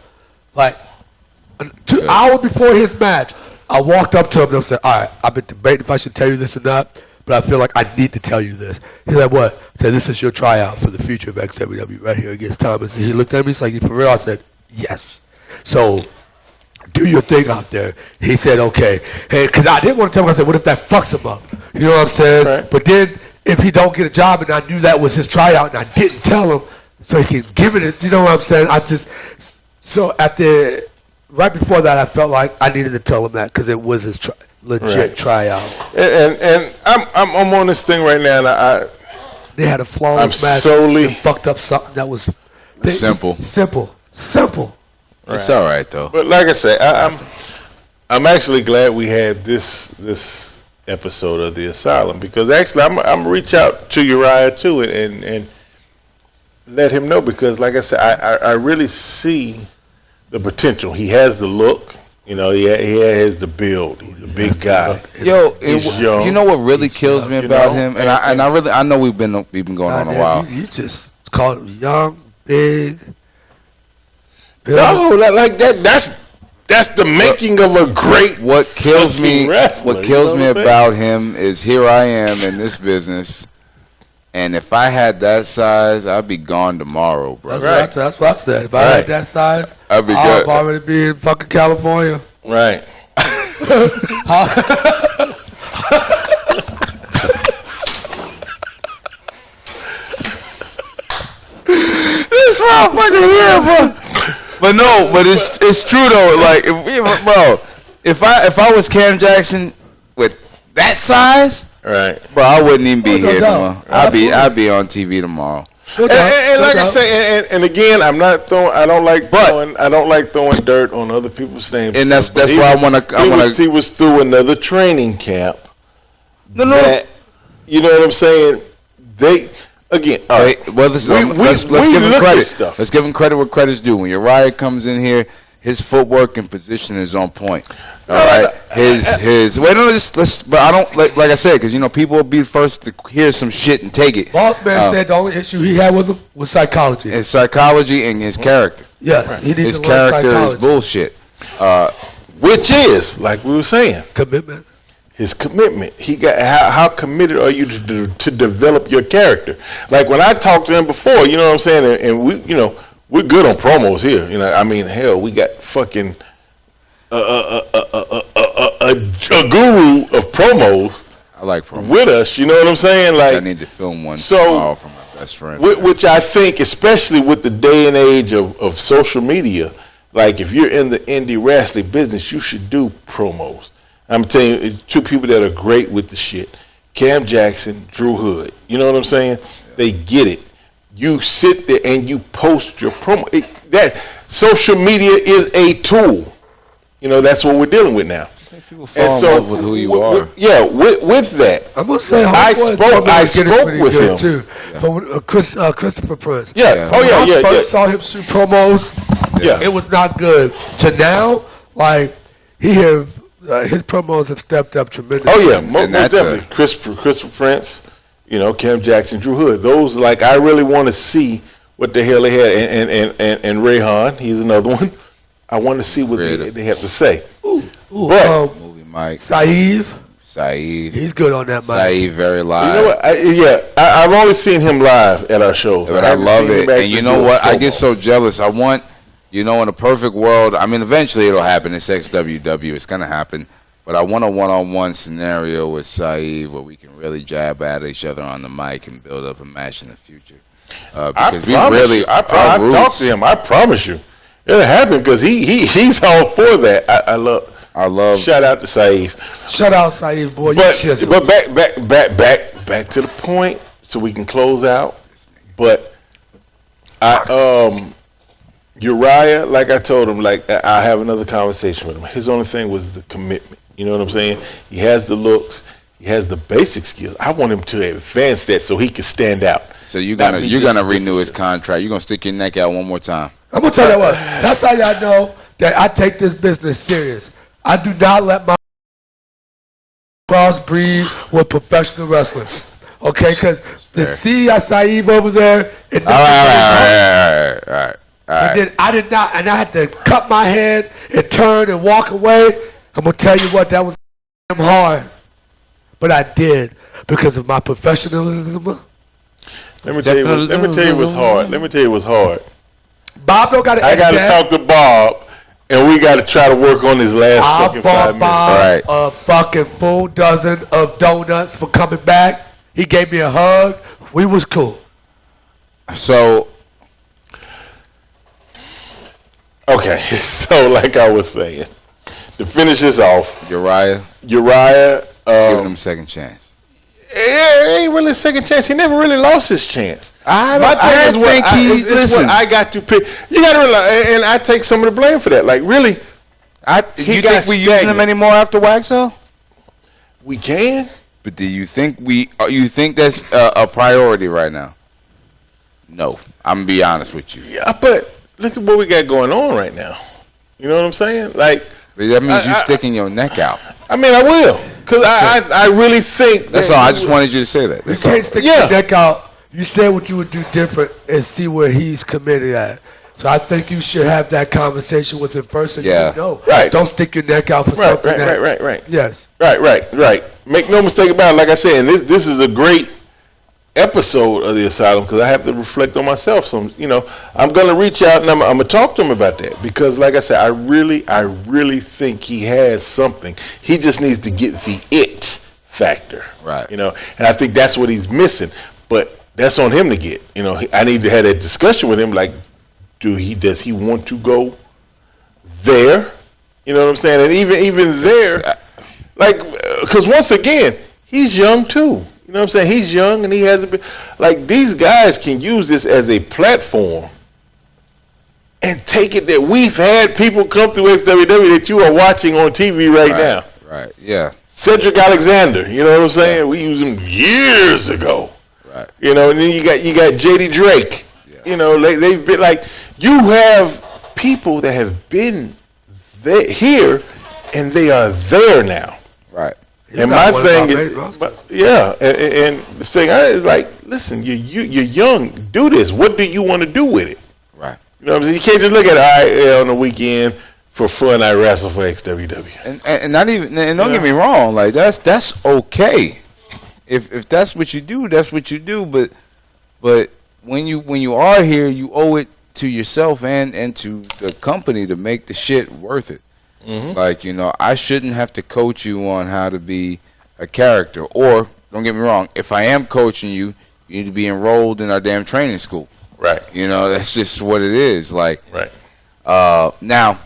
Like 2 hours before his match, I walked up to him and I said, "All right, I've been debating if I should tell you this or not, but I feel like I need to tell you this." He's like, "What?" I said, "This is your tryout for the future of XWW right here against Thomas." And he looked at me, he's like, "You for real?" I said, "Yes." So do your thing out there. He said, "Okay." Because I didn't want to tell him. I said, "What if that fucks him up?" You know what I'm saying? Right. But then if he don't get a job, and I knew that was his tryout, and I didn't tell him, so he can give it. You know what I'm saying? Right before that, I felt like I needed to tell him that because it was his legit tryout. And I'm on this thing right now, and they had a flawless match. They fucked up something that was simple. Right. It's all right though. But like I say, I'm actually glad we had this episode of the Asylum, because actually I'm gonna reach out to Uriah too, and let him know because, like I said, I really see the potential. He has the look. You know, he has the build. He's a big guy. Yo, He's young. you know what really kills me about him, and I know we've been going on a while. You just call him young, big. No, like that. That's the making of a great. What kills me? Wrestler, What kills you me know what I'm about him is here I am in this business, and if I had that size, I'd be gone tomorrow, bro. That's what I said. If I had that size, I'd be I'd good. already be in fucking California. Right. This motherfucker here, bro. But no, but it's true though. Like, if I was Cam Jackson with that size, Right. bro, I wouldn't even be No here doubt. tomorrow. I'd be on TV tomorrow. And like I say, and again, I'm not throwing. I don't like throwing dirt on other people's names. And that's But why I wanna. He was through another training camp. No. That, you know what I'm saying? They again. All right. Well, let's give him credit. Let's give him credit where credit's due. When Uriah comes in here, his footwork and position is on point. All right, his. Wait, no, let's. But I don't like I said, because people will be first to hear some shit and take it. Boss man said the only issue he had with him was psychology. His psychology and his character. Yes, he needs His to learn character is psychology. bullshit. Which is like we were saying. Commitment. His commitment. He got how committed are you to develop your character? Like when I talked to him before, you know what I'm saying, and we, we're good on promos here. I mean, hell, we got fucking a guru of promos. I like promos with us. You know what I'm saying? Like I need to film one tomorrow for my best friend. Which I think, especially with the day and age of social media, like if you're in the indie wrestling business, you should do promos. I'm telling you, two people that are great with the shit. Cam Jackson, Drew Hood. You know what I'm saying? Yeah. They get it. You sit there and you post your promo. That social media is a tool. That's what we're dealing with now. People fall in love with who you are. With that, I'm gonna say I spoke with him too. From Christopher Prince. Yeah. When I first saw him shoot promos, it was not good. To now, like his promos have stepped up tremendously. Oh yeah, most definitely. Christopher Prince, Cam Jackson, Drew Hood. Those I really want to see what the hell they had, and Rayhan, he's another one. I want to see what they have to say. Movie Mike. Saeed, he's good on that mic. Saeed very live. You know what? I've only seen him live at our shows. But I love it. And you know what? I get so jealous. I want. In a perfect world, I mean, eventually it'll happen. It's XWW. It's going to happen. But I want a one-on-one scenario with Saeed where we can really jab at each other on the mic and build up a match in the future. Because I've talked to him. I promise you. It'll happen because he's all for that. I love. Shout out to Saeed. Shout out Saeed, boy. But back to the point so we can close out. But Uriah, like I told him, I have another conversation with him. His only thing was the commitment. You know what I'm saying? He has the looks. He has the basic skills. I want him to advance that so he can stand out. So you're gonna renew his contract. You're gonna stick your neck out one more time. I'm gonna tell you what. That's how y'all know that I take this business serious. I do not let my crossbreed with professional wrestlers. Okay, because to see Saeed over there, All right. And then I did not, and I had to cut my head and turn and walk away. I'm gonna tell you what, that was damn hard, but I did because of my professionalism. Let me tell you what's hard. Bob don't got to. I got to talk to Bob, and we got to try to work on his last fucking 5 minutes. I bought Bob a fucking full dozen of donuts for coming back. He gave me a hug. We was cool. So. Okay, so like I was saying, to finish this off, Uriah, giving him a second chance. It ain't really a second chance. He never really lost his chance. What I got to pick. You got to realize, and I take some of the blame for that. Like really, do you think we using him anymore after Waxel? We can, but do you think you think that's a priority right now? No, I'm gonna be honest with you. Yeah, but look at what we got going on right now. You know what I'm saying? Like, But that means you sticking your neck out. I mean, I will, because I really think That's all. I just wanted you to say that. You That's all. can't stick your neck out. You said what you would do different and see where he's committed at. So I think you should have that conversation with him first, and Yeah. you know, Right. don't stick your neck out for something. Right. Yes. Right. Make no mistake about it. Like I said, and this is a great episode of the Asylum because I have to reflect on myself. So, I'm going to reach out and I'm going to talk to him about that because, like I said, I really think he has something. He just needs to get the it factor. Right. And I think that's what he's missing. But that's on him to get. I need to have that discussion with him. Like, does he want to go there? You know what I'm saying? And even there, like, because once again, he's young too. You know what I'm saying? He's young and he hasn't been, like, these guys can use this as a platform and take it that we've had people come through XWW that you are watching on TV right now. Right. Yeah. Cedric Alexander, you know what I'm saying? We used him years ago. Right. And then you got JD Drake. Yeah. They've been like, you have people that have been here and they are there now. Right. And my thing is, and the thing is like, listen, you're young. Do this. What do you want to do with it? Right. You know what I'm saying? You can't just look at it, all right, on the weekend for fun. I wrestle for XWW. And not even. And don't get me wrong. Like that's okay. If that's what you do, that's what you do. But when you are here, you owe it to yourself and to the company to make the shit worth it. Mm-hmm. Like, I shouldn't have to coach you on how to be a character. Or, don't get me wrong, if I am coaching you, you need to be enrolled in our damn training school. Right. That's just what it is. Like, right. Now,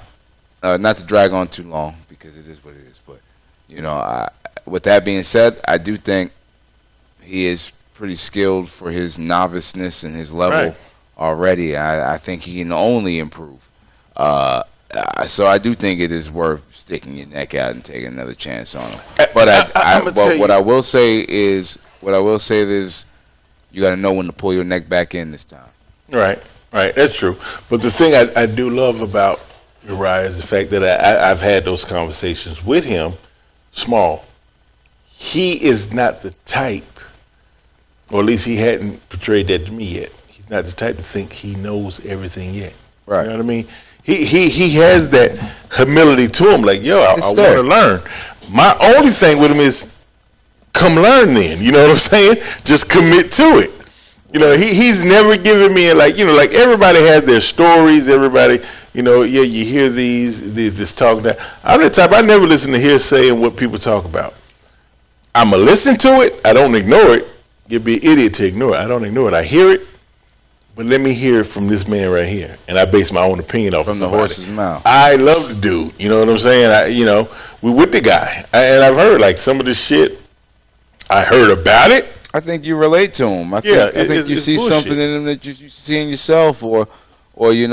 not to drag on too long because it is what it is. But, with that being said, I do think he is pretty skilled for his noviceness and his level already. I think he can only improve. So I do think it is worth sticking your neck out and taking another chance on him. But what I will say is you got to know when to pull your neck back in this time. Right. That's true. But the thing I do love about Uriah is the fact that I've had those conversations with him. Small. He is not the type, or at least he hadn't portrayed that to me yet. He's not the type to think he knows everything yet. Right. You know what I mean? He has that humility to him, like, I want to learn. My only thing with him is come learn then. You know what I'm saying? Just commit to it. He's never given me like everybody has their stories. Everybody, you hear this talk that. I'm the type, I never listen to hearsay and what people talk about. I'm going to listen to it. I don't ignore it. You'd be an idiot to ignore it. I don't ignore it. I hear it. But let me hear it from this man right here, and I base my own opinion off from the horse's mouth. I love the dude. You know what I'm saying? We with the guy, and I've heard like some of the shit. I heard about it. I think you relate to him. I think you see bullshit. something in him that you see in yourself, or with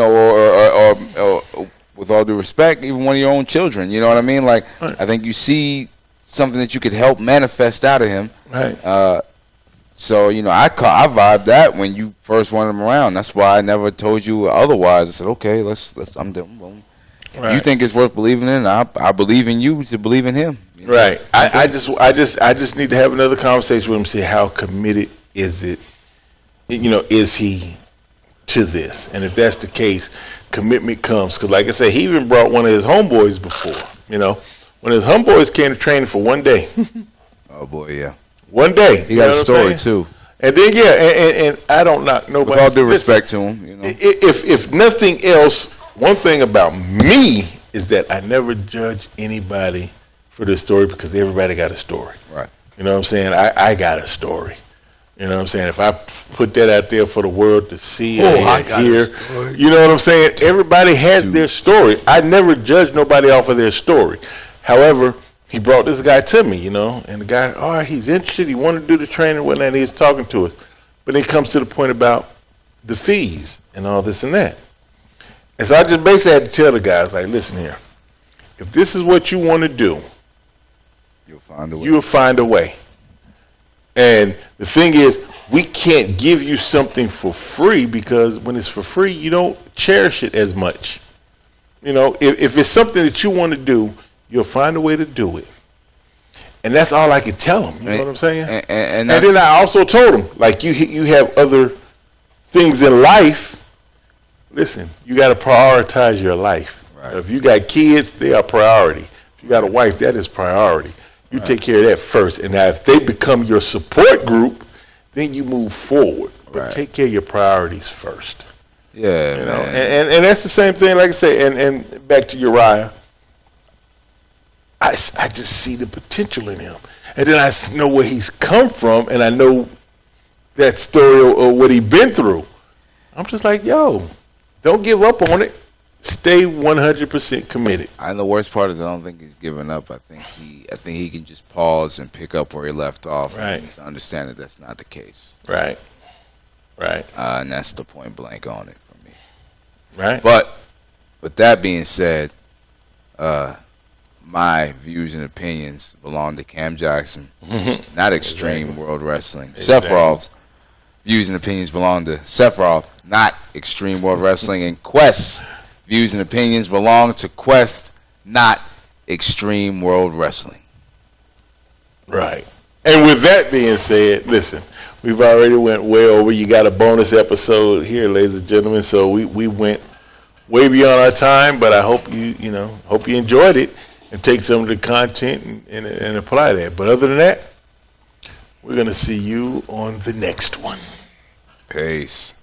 all due respect, even one of your own children. You know what I mean? Like, I think you see something that you could help manifest out of him. Right. So, I vibed that when you first wanted him around. That's why I never told you otherwise. I said, okay, I'm done. Right. You think it's worth believing in? I believe in you to believe in him. Right. I just need to have another conversation with him, see how committed is he to this? And if that's the case, commitment comes. Because like I said, he even brought one of his homeboys before, when his homeboys came to training for one day. Oh, boy, yeah. One day. He got a story, too. And then, and I don't knock nobody. With all due respect to him, If nothing else, one thing about me is that I never judge anybody for their story because everybody got a story. Right. You know what I'm saying? I got a story. You know what I'm saying? If I put that out there for the world to see and hear, you know what I'm saying? Everybody has their story. I never judge nobody off of their story. However, he brought this guy to me, and the guy, he's interested. He wanted to do the training and whatnot. He's talking to us. But then he comes to the point about the fees and all this and that. And so I just basically had to tell the guys, like, listen here. If this is what you want to do, you'll find a way. You'll find a way. And the thing is, we can't give you something for free because when it's for free, you don't cherish it as much. You know, if it's something that you want to do, you'll find a way to do it. And that's all I can tell them. You know what I'm saying? And then I also told them, like, you have other things in life. Listen, you got to prioritize your life. Right. If you got kids, they are priority. If you got a wife, that is priority. You take care of that first. And now if they become your support group, then you move forward. But take care of your priorities first. Yeah, you know? And that's the same thing, like I say, and back to Uriah. I just see the potential in him. And then I know where he's come from, and I know that story or what he's been through. I'm just like, yo, don't give up on it. Stay 100% committed. And the worst part is I don't think he's giving up. I think he can just pause and pick up where he left off. Right. And he's understand that that's not the case. Right. And that's the point blank on it for me. Right. But with that being said, my views and opinions belong to Cam Jackson, not Xtreme World Wrestling. Exactly. Sephiroth's views and opinions belong to Sephiroth, not Xtreme World Wrestling. And Quest's views and opinions belong to Quest, not Xtreme World Wrestling. Right. And with that being said, listen, we've already went way over. You got a bonus episode here, ladies and gentlemen. So we went way beyond our time, but I hope you enjoyed it and take some of the content and apply that. But other than that, we're going to see you on the next one. Peace.